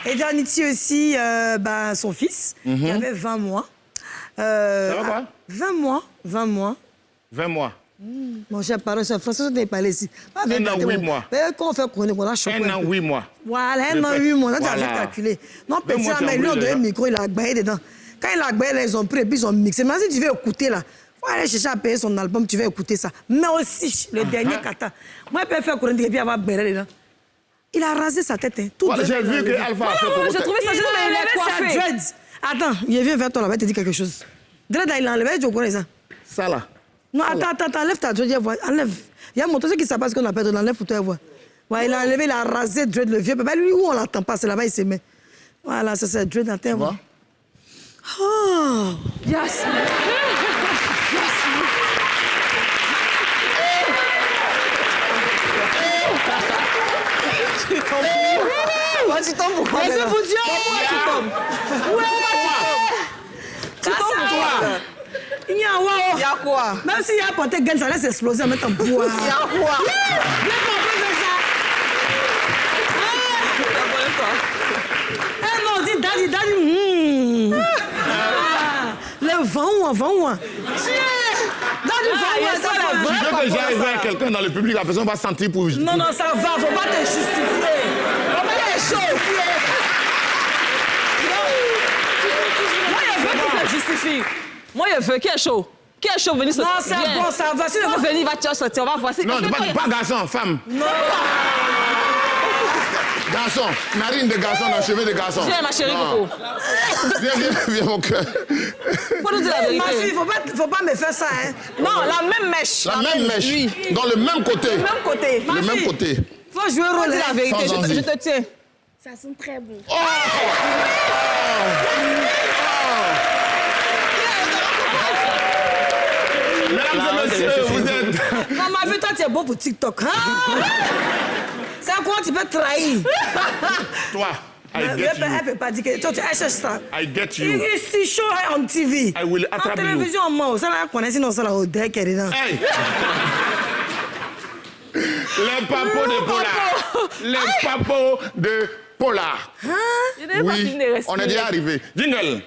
Eternity aussi, son fils, qui avait 20 mois. Ça va quoi? 20 mois. 20 mois. Mon cher parent, c'est français, je n'ai pas ici. 1 an, 8 mois. Quand on fait chronique, on a choqué. 1 an, 8 mois. Voilà, 1 an, 8 mois. Là, tu as juste calculé. Non, petit, mais lui, on donné un micro, il a baillé dedans. Quand il a baillé, là, ils ont pris et puis ils ont mixé. Mais si tu veux écouter, là, faut aller chercher à payer son album, tu vas écouter ça. Mais aussi, le dernier kata. Moi, je peux faire chronique et puis avoir baillé dedans. Il a rasé sa tête, hein. Tout j'ai vu que Alpha a fait j'ai trouvé ça juste, mais il est coiffé. Attends, il vient vers toi là-bas, il te dit quelque chose. Dread, il a enlevé, tu connais ça? Ça là. Non, attends, enlève ta dread, enlève. Il y a mon truc qui s'appelle ce qu'on appelle, on enlève pour toi voir. Ouais, il a enlevé, il a rasé dread, le vieux. Ben, lui, où on l'attend pas, c'est là-bas, il se met. Voilà, c'est ça, dread dans terre. Oh! Yes! Tu tombes pourquoi? Mais c'est foutu! Tu tombes. Tu tombes toi. Il y a quoi? Il y a quoi? Même s'il y a porté gain, ça laisse exploser en mettant bois. Il y a quoi? Viens comprendre ça. Eh non, dis daddy. Le vent. Tu veux que j'aille vers quelqu'un dans le public, la personne va sentir pour... Non, ça va, faut pas te justifier. Faut pas te justifier. Moi, il veut qu'il se justifie. Moi, il veut qu'il est chaud. Qui est chaud, venez sortir. Non, c'est bon, ça va. Si on va venir, va te sortir, on va voir. Non, pas garçon, femme. Non. Garçon, narine de garçon, dans cheveux de garçon. Viens, ma chérie, Coco. Viens, mon cœur. Faut nous dire la vérité. Ma fille, faut pas me faire ça, hein. Non, la même mèche. La même mèche. Oui. Dans le même côté. Le même côté. Le même côté. Faut faut jouer rôle. Dis la vérité, Sans je te tiens. Ça sent très bon. Mesdames et messieurs, vous êtes... Non, ma vie, toi, tu es bon pour TikTok. Hein? C'est quoi tu peux trahir? Toi, I Elle get you. peut pas dire que toi, tu cherches ça. I get you. Ici, show her on TV. I will En attrape you. télévision, moi, ça n'a connaît sinon ça là au deck est dedans. Hey! Les papos de Polar. Les papos de Polar. Je n'ai pas fini de Oui, respirer. on est déjà arrivé. Jingle.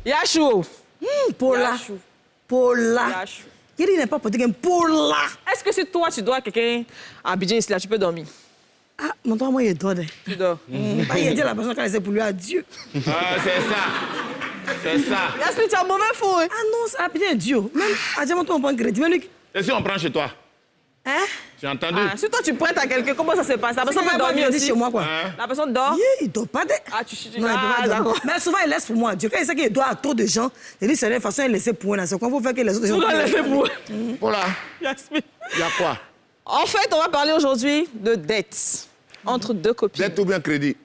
Yachou. Paula. Yachou. Paula. Yachou. Il n'est pas pour dire Paula. Est-ce que si toi, tu dois à quelqu'un à Abidjan ici, là, tu peux dormir? Ah, mon toi, moi, il dort. Tu dors. Pas il dit à la personne qu'elle essaie pour lui, adieu. Ah, c'est ça. C'est ça. Yasmine, tu as un mauvais fou, hein? Ah non, ça a bien Dieu. Même, adieu, mon toi, on prend crédit. Mais lui, Et si on prend chez toi? hein? Tu as entendu? Ah, si toi, tu prêtes à quelqu'un, comment ça se passe? La personne C'est peut pas dormir crédit aussi. chez moi, quoi. Hein? La personne dort? Il dort pas de... Ah, tu chuchotes. Non, il peut Ah, pas dormir. d'accord. Mais souvent, il laisse pour moi. Dieu, quand il sait qu'il doit à trop de gens, il dit, c'est la façon, il laisse pour moi. C'est quoi, il faut faire que les autres gens... Tu dois laisser pour Polar, Yasmine. il y a quoi? En fait, on va parler aujourd'hui de dettes entre deux copines. Dette ou bien crédit?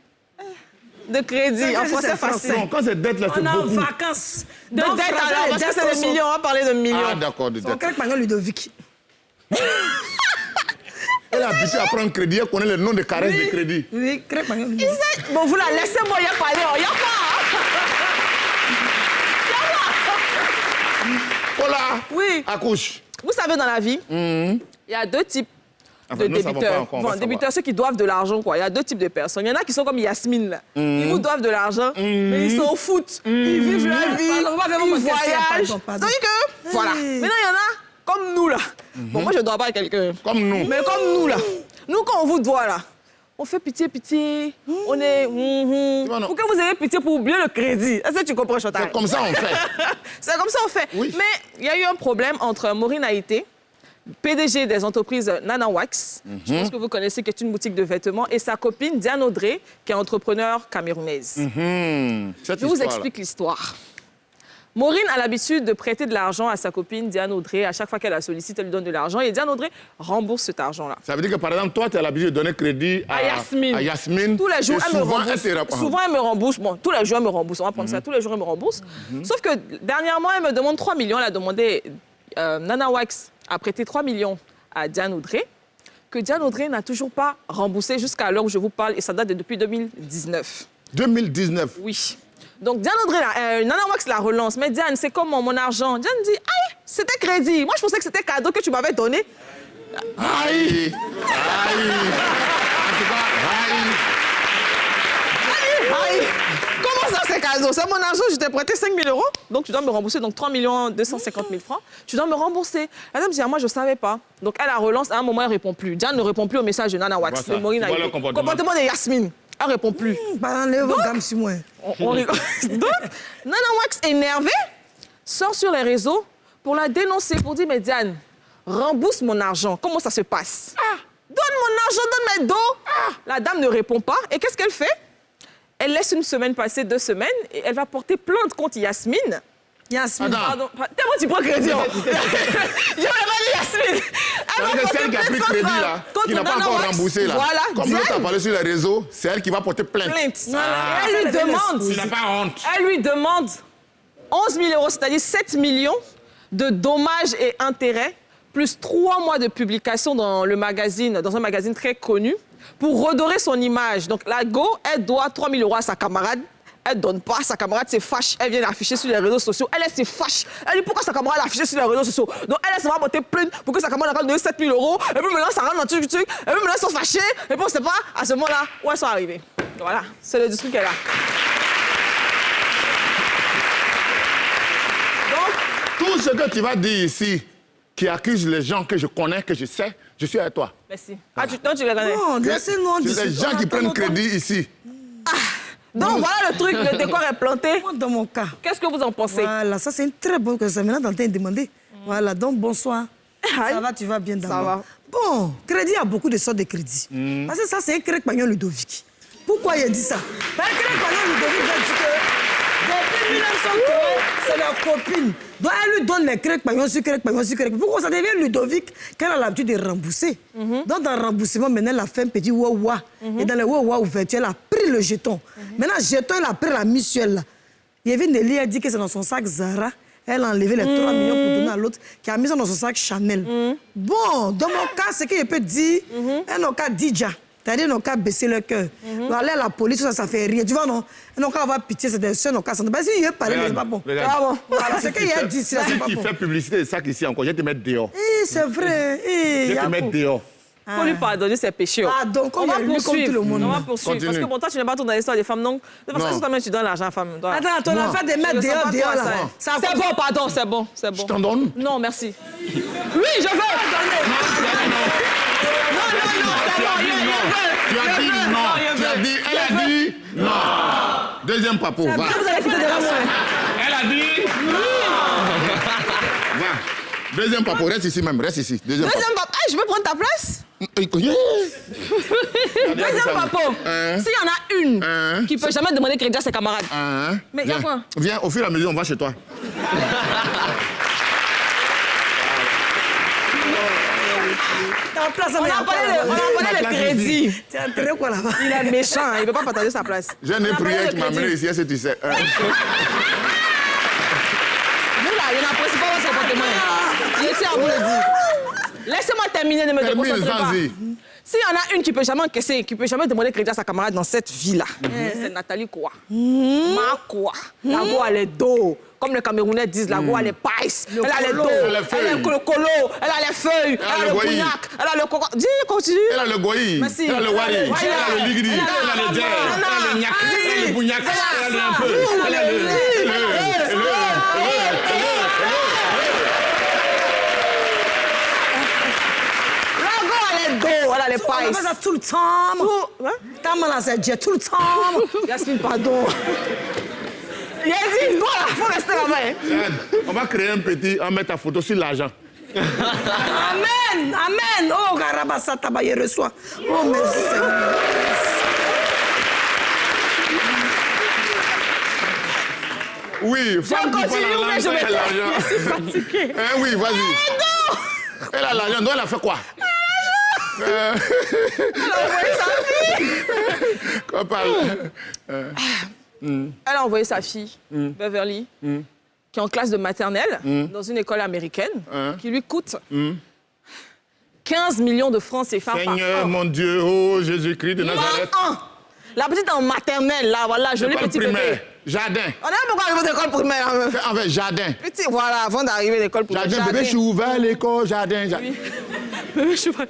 De crédit, en C'est français français. facile. Non, quand c'est dette, là, c'est On est en beaucoup. vacances. De dette, alors, parce que c'est des millions, on va parler de millions. Ah, d'accord, de Son dette. crack, maintenant, Ludovic. Elle est habituée à prendre crédit, elle connaît le nom de caresses de crédit. Oui, crack, maintenant, Ludovic. Bon, vous la laissez-moi y parler, il y a pas. Polar, Oui. accouche. Vous savez, dans la vie, il y a deux types Enfin, de nous, ça va pas débiteurs. encore, on va Bon, savoir. débiteurs, ceux qui doivent de l'argent, quoi. Il y a deux types de personnes. Il y en a qui sont comme Yasmine, là. Ils vous doivent de l'argent, mais ils s'en foutent. Ils vivent leur vie, Pardon, on va vraiment ils monter ça, voyagent. pardon. C'est-à-dire que, voilà. Hey. Maintenant, il y en a comme nous, là. Bon, moi, je ne dois pas à quelqu'un. Comme nous. Mais comme nous, là. Nous, quand on vous doit, là, on fait pitié, pitié. On est... vois, non. Pour que vous ayez pitié pour oublier le crédit. Est-ce que tu comprends, Chantal? C'est comme ça on fait. C'est comme ça on fait. Oui. Mais il y a eu un problème entre Maureen Haïté, PDG des entreprises Nana Wax, je pense que vous connaissez, qui est une boutique de vêtements, et sa copine Diane Audrey, qui est entrepreneure camerounaise. Cette Je vous histoire-là. explique l'histoire. Maureen a l'habitude de prêter de l'argent à sa copine Diane Audrey. À chaque fois qu'elle la sollicite, elle lui donne de l'argent. Et Diane Audrey rembourse cet argent-là. Ça veut dire que, par exemple, toi, tu as l'habitude de donner crédit À Yasmine. à Yasmine. Tous les jours, et elle me souvent, rembourse. elle te répond. Souvent, elle me rembourse. Bon, tous les jours, elle me rembourse. On va prendre ça. Tous les jours, elle me rembourse. Sauf que dernièrement, elle me demande 3 millions. Elle a demandé... Nana Wax a prêté 3 millions à Diane Audrey, que Diane Audrey n'a toujours pas remboursé jusqu'à l'heure où je vous parle. Et ça date de depuis 2019. 2019. Oui. Donc, Diane Audrey, Nana Wax la relance. Mais Diane, c'est comment mon argent? Diane dit, aïe, c'était crédit. Moi, je pensais que c'était cadeau que tu m'avais donné. Aïe! Aïe! En tout cas, aïe! Aïe! Comment ça, c'est cadeau? C'est mon argent, je t'ai prêté 5 000 €. Donc, tu dois me rembourser. Donc, 3 250 000 francs. Tu dois me rembourser. La dame dit, ah, moi, je ne savais pas. Donc, elle la relance. À un moment, elle ne répond plus. Diane ne répond plus au message de Nana Wax. Tu vois ça. De Maureen Tu vois Haïté. le comportement. Comportement de Yasmine. Elle ne répond plus. Parlez vos gammes sur moi. On rigole. Donc, Nana Wax, énervée, sort sur les réseaux pour la dénoncer, pour dire, mais Diane, rembourse mon argent. Comment ça se passe? Donne mon argent, donne mes dos. La dame ne répond pas. Et qu'est-ce qu'elle fait? Elle laisse une semaine passer, 2 semaines, et elle va porter plainte contre Yasmine. Yasmine. Attends. Pardon, tellement tu prends crédit. Yo, elle va dire Yasmine. Elle va C'est porter celle qui a pris plainte crédit, contre- là, contre qui n'a pas Nana encore Wax. remboursé, là. Voilà, Comme l'autre a Diane. parlé sur les réseaux, c'est elle qui va porter plainte. Plainte. Voilà. Et elle lui Ça, demande... Tu n'as pas honte. Elle lui demande 11 000 €, c'est-à-dire 7 millions de dommages et intérêts, plus 3 mois de publication dans un magazine très connu, pour redorer son image. Donc la go, elle doit 3 000 € à sa camarade. Elle ne donne pas, sa camarade se fâche, elle vient l'afficher sur les réseaux sociaux, elle se fâche. Elle dit pourquoi sa camarade l'a affiché sur les réseaux sociaux. Donc elle se va porter plainte pour que sa camarade a donné 7 000 €, et puis maintenant ça rentre dans le truc, et puis maintenant ils sont fâchés, et puis on ne sait pas à ce moment-là où elles sont arrivées. Voilà, c'est le discours qu'elle a. Donc, Tout ce que tu vas dire ici, qui accuse les gens que je connais, que je sais, je suis avec toi. merci. Ah, tu les connais? Non, laissez-nous en C'est les discuter. gens qui prennent crédit ici. Donc voilà le truc, le décor est planté. Moi, dans mon cas. Qu'est-ce que vous en pensez? Voilà, ça c'est une très bonne question. Maintenant, dans le temps de demander. Voilà, donc bonsoir. Ça va, tu vas bien d'abord. Ça va. Bon, crédit, il y a beaucoup de sortes de crédits. Parce que ça, c'est un crédit pagnon Ludovic. Pourquoi il a dit ça? Un crédit pagnon Ludovic a dit que depuis même sont que c'est leur copine. Donc elle lui donne les crêpes, Pourquoi ça devient Ludovic qu'elle a l'habitude de rembourser. Donc dans le remboursement, maintenant, elle a fait un petit wawa. Et dans le wawa ouverture, elle a pris le jeton. Maintenant, le jeton, elle a pris la mutuelle. Il y avait Nelly, elle dit que c'est dans son sac Zara. Elle a enlevé les 3 millions pour donner à l'autre, qui a mis ça dans son sac Chanel. Bon, dans mon cas, ce que je peux dire, elle n'a qu'à dire. C'est-à-dire, ils n'ont qu'à baisser le cœur. Aller à la police, ça fait rien. Tu vois, non? Ils n'ont qu'à avoir pitié, c'est des seuls, ils n'ont qu'à s'en... Parce qu'il y a parlé, c'est pas bon. Regarde. Voilà, c'est qu'il y a dit, c'est pas bon. Si tu fais publicité de ça ici encore, je vais te mettre dehors. C'est vrai. Je vais te mettre dehors. Il faut lui pardonner ses péchés. Pardon, on va poursuivre. Tout le monde. On va poursuivre. Continue. Parce que bon, toi, tu n'es pas trop dans l'histoire des femmes, donc de toute façon, toi-même, tu donnes l'argent aux femmes. Attends, ton affaire de mettre dehors, là. C'est bon, pardon, c'est bon. Je t'en donne? Non, merci. Oui, je veux. Non, c'est bon, Tu as dit non. Elle a dit non. Deuxième papo, va. Vous allez faire de la soin. Elle a dit non. Va. Deuxième papo, reste ici même, reste ici. Deuxième papa, je peux prendre ta place? Deuxième papo, s'il y en a une qui peut jamais demander crédit à ses camarades. Mais il y a quoi? Viens, au fur et à mesure, on va chez toi. On a parlé de crédit. Tu as intérêt quoi là-bas? Il est méchant, il ne peut pas partager sa place. J'ai une prière qui m'a amené ici, est-ce que tu sais? Vous là, il n'y en a principalement sur le portement. Je tiens à vous le dire. Laissez-moi terminer de me déconcentrer pas. S'il y en a une qui ne peut jamais encaisser, qui ne peut jamais demander crédit à sa camarade dans cette vie-là, c'est Nathalie Koua. Ma Koua. La go, elle est dos. Comme les Camerounais disent, la go, elle est paille. Elle a les dos, elle a le colo, elle a les feuilles, elle a le bouignac, elle a le coco. Dis, continue. Elle a le goyi, elle a le wari, elle a le ligri, elle a le djer, elle a le gnac, elle a le bougnac, elle a le feu, elle a le... Elle a les pailles. On a tout le temps. Ta maman, c'est Dieu, tout le temps. Yasmine, pardon. Yasmine, voilà, il faut rester là-bas. On va créer un petit, on va mettre ta photo sur l'argent. Amen, amen. Oh, Garabassa, Tabaye reçoit. Oh, merci Seigneur. Oui, femme qui prend la langue, elle a l'argent. Je suis fatiguée. Oui, vas-y. Elle a l'argent, donc elle a fait quoi? Elle a envoyé sa fille. Qu'on parle. Elle a envoyé sa fille, Beverly, qui est en classe de maternelle, dans une école américaine, qui lui coûte 15 millions de francs CFA par an. Seigneur, mon Dieu, oh Jésus-Christ de Nazareth. La petite en maternelle, là, voilà, jolie petite bébé. Jardin. On n'a pas encore arrivé à l'école primaire. En fait, jardin. Petit, voilà, avant d'arriver à l'école primaire. Jardin, bébé, je suis ouvert à l'école, jardin. Bébé, je suis ouvert.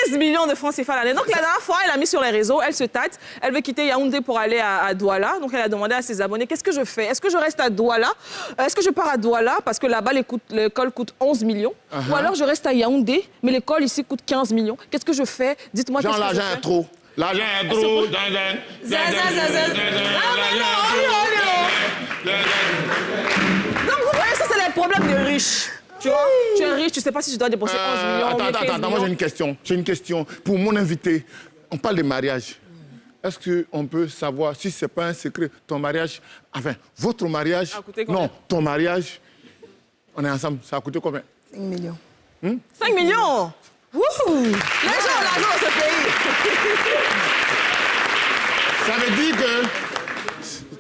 15 millions de francs CFA l'année. Donc, la dernière fois, elle a mis sur les réseaux, elle se tâte. Elle veut quitter Yaoundé pour aller à Douala. Donc, elle a demandé à ses abonnés, qu'est-ce que je fais? Est-ce que je reste à Douala? Est-ce que je pars à Douala? Parce que là-bas, l'école coûte 11 millions. Ou alors, je reste à Yaoundé, mais l'école ici coûte 15 millions. Qu'est-ce que je fais? Dites-moi qu'est-ce que je fais. L'argent est trop. L'argent est trop. Donc, vous voyez, ça, c'est les problèmes des riches. Tu vois, tu es riche, tu ne sais pas si tu dois dépenser 11 millions. Attends, moi j'ai une question. J'ai une question. Pour mon invité, on parle de mariage. Est-ce qu'on peut savoir, si ce n'est pas un secret, ton mariage, enfin, votre mariage, non, ton mariage, on est ensemble, ça a coûté combien? 5 millions. 5 millions? Wouhou! Les gens ont l'argent dans ce pays. Ça veut dire que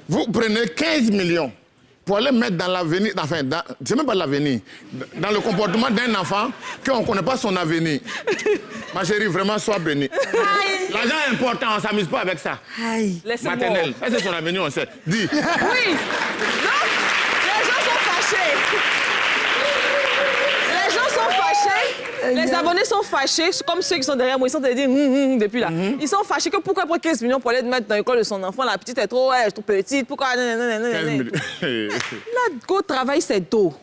vous prenez 15 millions pour aller mettre dans l'avenir, enfin, c'est même pas l'avenir, dans le comportement d'un enfant qu'on ne connaît pas son avenir. Ma chérie, vraiment, sois bénie. L'argent est important, on ne s'amuse pas avec ça. Maternelle, est-ce que c'est son avenir, on sait? Dis. Oui. Donc, les gens sont fâchés. Les gens sont fâchés. Les abonnés sont fâchés, comme ceux qui sont derrière moi, ils sont en train de dire depuis là. Ils sont fâchés que pourquoi prendre 15 millions pour aller mettre dans l'école de son enfant, la petite est trop petite, pourquoi... 15 millions. La go travaille ses dos.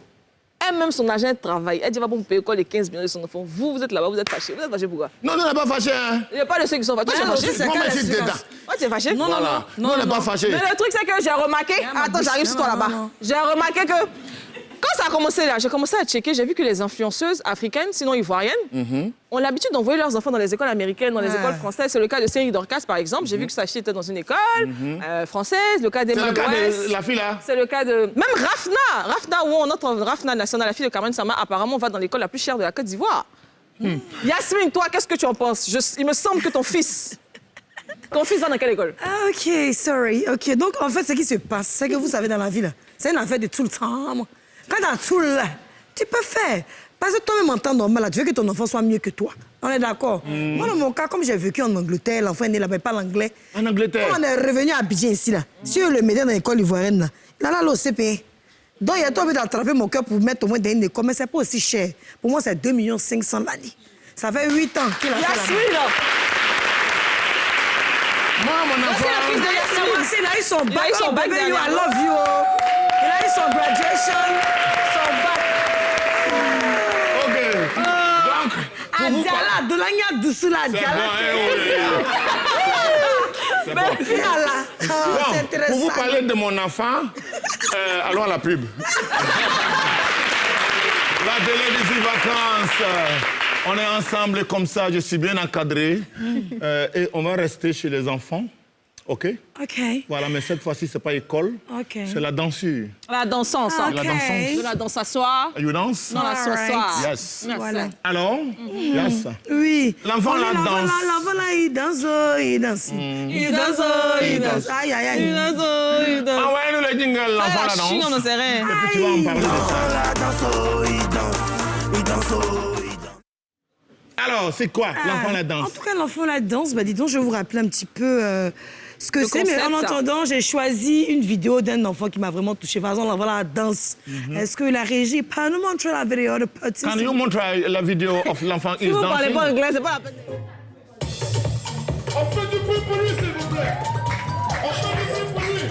Elle-même, son agent travaille. Elle dit, va pour me payer l'école de 15 millions de son enfant. Vous êtes là-bas, vous êtes fâchés. Vous êtes fâchés pourquoi? Non, on n'est pas fâchés. Hein. Il n'y a pas de ceux qui sont fâchés. Toi, tu es fâché. Toi, tu es fâché? Non, voilà. Non, on n'est pas fâchés. Mais le truc, c'est que j'ai remarqué... Attends, j'arrive sur toi là-bas. J'ai remarqué que Quand ça a commencé là, j'ai commencé à checker, j'ai vu que les influenceuses africaines, sinon ivoiriennes, ont l'habitude d'envoyer leurs enfants dans les écoles américaines, dans les écoles françaises. C'est le cas de Céline Dorcas, par exemple. J'ai vu que sa fille était dans une école française, le cas d'Emma C'est le cas West. de la fille là. C'est le cas de... Même Rafna, notre Rafna nationale, la fille de Carmen Sama, apparemment va dans l'école la plus chère de la Côte d'Ivoire. Yasmine, toi, qu'est-ce que tu en penses? Il me semble que ton fils va dans quelle école? Ah, OK, sorry. OK, donc en fait, ce qui se passe, c'est que vous savez, dans la vie, là, c'est une affaire de tout le temps. Moi. Quand t'as tout là, tu peux faire. Parce que toi-même, en temps normal, là, tu veux que ton enfant soit mieux que toi. On est d'accord? Moi, dans mon cas, comme j'ai vécu en Angleterre, l'enfant est né là-bas, il parle anglais. En Angleterre? Quand on est revenu à Abidjan ici, là, si on le mettait dans l'école ivoirienne, là, il allait au CP. Donc, il y a toi envie d'attraper mon cœur pour mettre au moins dans une école, mais c'est pas aussi cher. Pour moi, c'est 2 500 000 l'année. Ça fait 8 ans qu'il a fait Yasmine, là. Moi, mon enfant... C'est la fille de Yasmine. Il a eu son bac, son bac, baby, I love you. Il a eu son graduation, son bac. OK. Donc, Adiala, de l'agna douce là, Adiala. C'est bon. C'est Bon, intéressant. pour vous parler de mon enfant, allons à la pub. La télévision vacances. On est ensemble comme ça, je suis bien encadré. Et on va rester chez les enfants. OK? OK. Voilà, mais cette fois-ci, c'est pas école. OK. C'est la dansure. La danse ensemble. OK. La dansance. La danse s'asseoir. You dance? Non, la s'asseoir. Yes. Voilà. Alors? Yes. Oui. L'enfant Oui, la danse. L'enfant là, il danse, il danse. Il danse, il danse. Aïe, aïe, aïe. Envoyez-nous le jingle, l'enfant la danse. On ne sait rien. Et puis tu vas en parler de ça. Alors, c'est quoi l'enfant la En danse? tout cas, l'enfant la danse, bah dis donc, je vais vous rappeler un petit peu ce que c'est. Mais en concept, attendant, j'ai choisi une vidéo d'un enfant qui m'a vraiment touchée. Par exemple, l'enfant la danse. Est-ce que la régie peut nous montrer la vidéo de petit? Can you montre la vidéo of l'enfant Si is vous ne parlez dancing? pas anglais, c'est pas la peine. On fait du bruit pour lui, s'il vous plaît. On fait du bruit pour lui.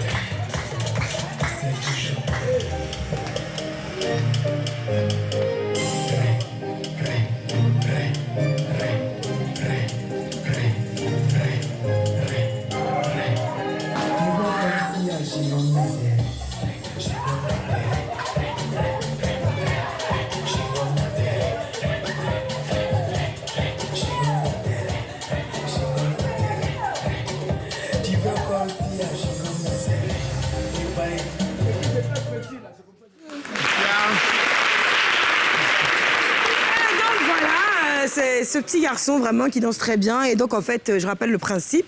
Donc voilà, c'est ce petit garçon vraiment qui danse très bien. Et donc en fait, je rappelle le principe.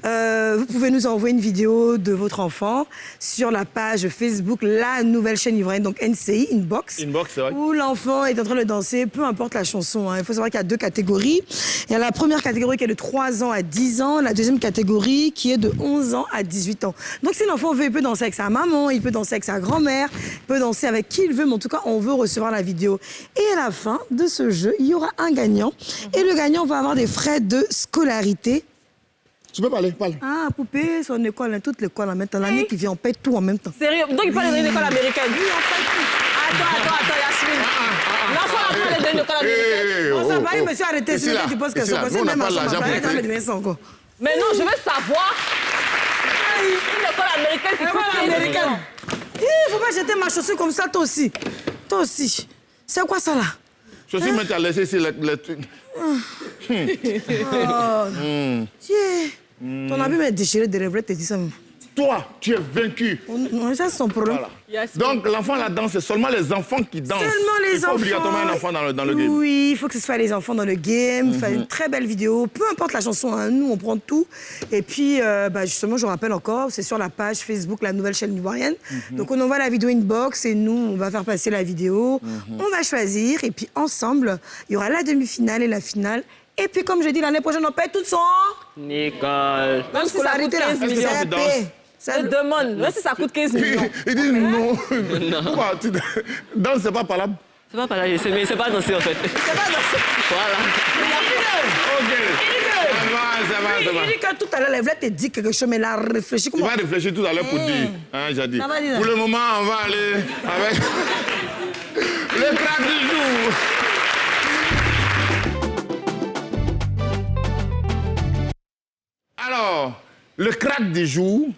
Vous pouvez nous envoyer une vidéo de votre enfant sur la page Facebook, la nouvelle chaîne ivoirienne, donc NCI, Inbox. Inbox, c'est vrai. Où l'enfant est en train de danser, peu importe la chanson. Hein. Il faut savoir qu'il y a 2 catégories. Il y a la première catégorie qui est de 3 ans à 10 ans, la deuxième catégorie qui est de 11 ans à 18 ans. Donc si l'enfant veut, il peut danser avec sa maman, il peut danser avec sa grand-mère, il peut danser avec qui il veut, mais en tout cas, on veut recevoir la vidéo. Et à la fin de ce jeu, il y aura un gagnant. Et le gagnant va avoir des frais de scolarité. Tu peux parler, parle. Ah, poupée, son école, hein, toute l'école en même temps. L'année qui vient, on paye tout en même temps. Sérieux? Donc il parle d'une école américaine. Oui, on paye tout. Attends, Yasmine. L'enfant a parlé d'une école américaine. On s'en va, monsieur, arrêtez. Ici, Si là. tu penses que Ici, son là. conseil, Nous, on n'a même pas ensemble, l'argent on va pour pas payer. mettre mes encore. Mais non, je veux savoir. Une école américaine qui coûte École américaine. Il faut pas jeter ma chaussure comme ça, toi aussi. Toi aussi. C'est quoi ça, là? Je suis mettre à laisser ici le truc. Tiens. Ton habit m'a déchiré de rêve, te dis ça même. Toi, tu es vaincu. Non, ça, c'est son problème. Voilà. Donc, l'enfant la danse, c'est seulement les enfants qui dansent. Seulement les Il faut enfants. obligatoirement un enfant dans le game. Oui, il faut que ce soit les enfants dans le game. Faire une très belle vidéo. Peu importe la chanson, hein, nous, on prend tout. Et puis, justement, je rappelle encore, c'est sur la page Facebook, la nouvelle chaîne ivoirienne. Donc, on envoie la vidéo inbox et nous, on va faire passer la vidéo. On va choisir. Et puis, ensemble, il y aura la demi-finale et la finale. Et puis, comme je dis, l'année prochaine, on paye tout son. Nicole. Même scolarité, là. coûte 15 millions. C'est payé. Je demande. Même si ça coûte 15 millions. Il dit non. Pourquoi danse, c'est pas parlable. C'est pas par là, mais c'est pas danser en fait. C'est pas dans Voilà. Ok. Ça va. Il dit que tout à l'heure, elle voulait te dire quelque chose, mais elle a réfléchi. Il Comment... va réfléchir tout à l'heure pour dire. Hein, j'ai dit. Ça va dire. Pour le moment, on va aller avec le crack du jour. Alors, le crack du jour,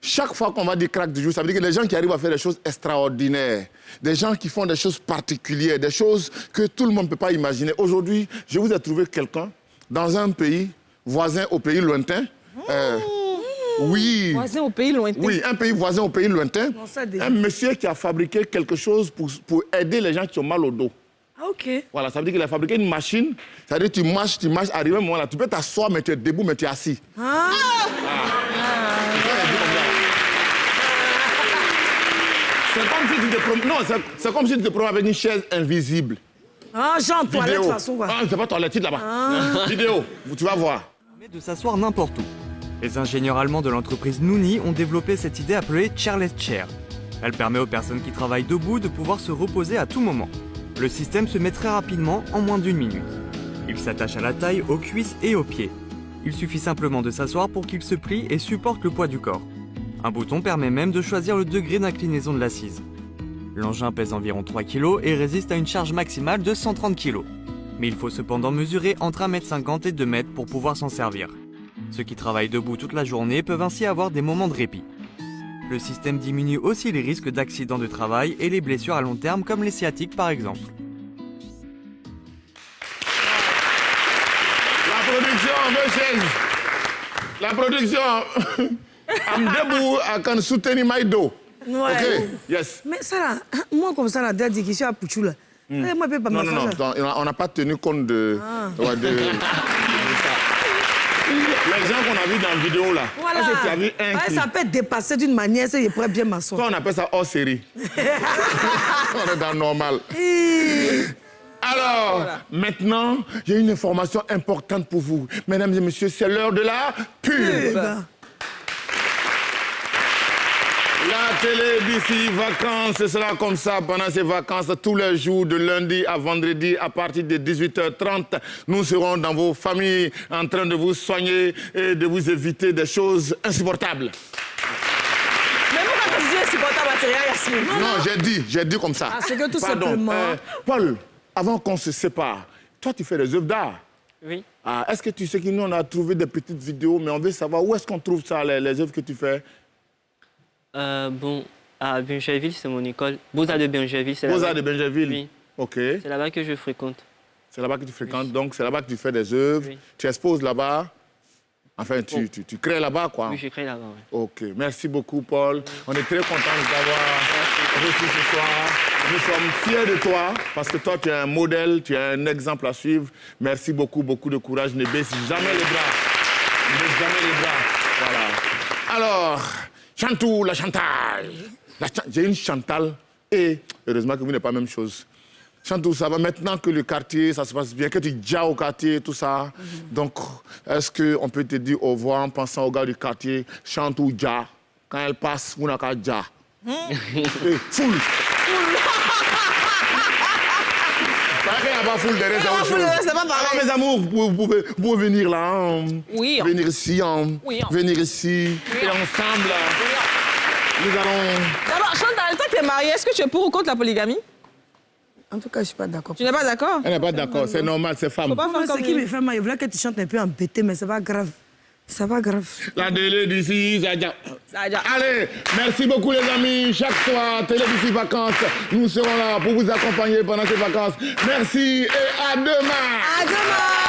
chaque fois qu'on va dire crack du jour, ça veut dire que les gens qui arrivent à faire des choses extraordinaires, des gens qui font des choses particulières, des choses que tout le monde ne peut pas imaginer. Aujourd'hui, je vous ai trouvé quelqu'un dans un pays voisin au pays lointain. Oui. Voisin au pays lointain. Oui, un pays voisin au pays lointain. Non, ça, déjà. Un monsieur qui a fabriqué quelque chose pour aider les gens qui ont mal au dos. Ah, OK. Voilà, ça veut dire qu'il a fabriqué une machine. Ça veut dire que tu marches, arrivé à un moment là, tu peux t'asseoir, mais tu es debout, mais tu es assis. Ah. C'est comme si tu te promènes. Non, c'est comme si tu te promènes avec une chaise invisible. Ah, genre toilette de toute façon, quoi. Ah, c'est pas toilette, là-bas. Vidéo, tu vas voir. De s'asseoir n'importe où. Les ingénieurs allemands de l'entreprise Nouni ont développé cette idée appelée Chairless Chair. Elle permet aux personnes qui travaillent debout de pouvoir se reposer à tout moment. Le système se met très rapidement, en moins d'1 minute. Il s'attache à la taille, aux cuisses et aux pieds. Il suffit simplement de s'asseoir pour qu'il se plie et supporte le poids du corps. Un bouton permet même de choisir le degré d'inclinaison de l'assise. L'engin pèse environ 3 kg et résiste à une charge maximale de 130 kg. Mais il faut cependant mesurer entre 1,50 m et 2 m pour pouvoir s'en servir. Ceux qui travaillent debout toute la journée peuvent ainsi avoir des moments de répit. Le système diminue aussi les risques d'accidents de travail et les blessures à long terme comme les sciatiques par exemple. La production, monsieur. La production. I'm debout, I can soutenir my dos. Ouais. OK, yes. Mais ça, là, moi, comme ça, la date dit que je suis à Pouchou, là. Moi, je peux pas Non, m'asseoir. on n'a pas tenu compte de... Ouais, de ça. Les gens qu'on a vus dans la vidéo, là. Voilà. Est-ce que tu as vu un Ouais, qui... ça peut être dépassé d'une manière, ça, il pourrait bien m'asseoir. Toi, on appelle ça hors série. On est dans le normal. Alors, maintenant, j'ai une information importante pour vous. Mesdames et messieurs, c'est l'heure de la pub. La télé d'ici, vacances, ce sera comme ça pendant ces vacances, tous les jours, de lundi à vendredi, à partir de 18h30. Nous serons dans vos familles en train de vous soigner et de vous éviter des choses insupportables. Mais pourquoi tu dis insupportable matériel, Yasmine? Non, j'ai dit comme ça. Ah, c'est que tout Pardon, simplement... Paul, avant qu'on se sépare, toi, tu fais des œuvres d'art. Oui. Ah, est-ce que tu sais que nous, on a trouvé des petites vidéos, mais on veut savoir où est-ce qu'on trouve ça, les œuvres que tu fais? Bon, à Bingerville, c'est mon école. Beaux-Arts de Bingerville, c'est là-bas. Beaux-Arts de Bingerville? Oui. OK. C'est là-bas que je fréquente. C'est là-bas que tu fréquentes, donc c'est là-bas que tu fais des œuvres, Oui. tu exposes là-bas, enfin, tu crées là-bas, quoi. Oui, je crée là-bas, oui. OK. Merci beaucoup, Paul. On est très contents de t'avoir reçu ce soir. Nous sommes fiers de toi, parce que toi, tu es un modèle, tu es un exemple à suivre. Merci beaucoup, beaucoup de courage. Ne baisse jamais les bras. Ne baisse jamais les bras. Voilà. Alors, Chantou, la Chantal. J'ai une Chantal et heureusement que vous n'êtes pas la même chose. Chantou, ça va maintenant que le quartier, ça se passe bien, que tu déjà au quartier, tout ça. Donc, est-ce qu'on peut te dire au revoir en pensant au gars du quartier, Chantou, ja. Quand elle passe, vous n'avez qu'à ja. Foule. Il n'y a pas foule derrière, c'est autre chose. C'est pas pareil. Alors, mes amours, vous pouvez venir là. Hein. Oui. Venir ici. Hein. Oui. Venir ici. Et ensemble, nous allons... D'abord, Chantal, toi qui es mariée, est-ce que tu es pour ou contre la polygamie? En tout cas, je suis pas d'accord. Tu n'es pas d'accord? Elle n'est pas d'accord, c'est normal, c'est femme. Faut pas faire Ce comme qui me lui. fait mal, il voulait que tu chantes un peu embêté, mais c'est pas grave. C'est pas grave. La télé d'ici, ça déjà. Ça déjà. Allez, merci beaucoup les amis. Chaque soir, télé d'ici vacances, nous serons là pour vous accompagner pendant ces vacances. Merci et à demain. À demain!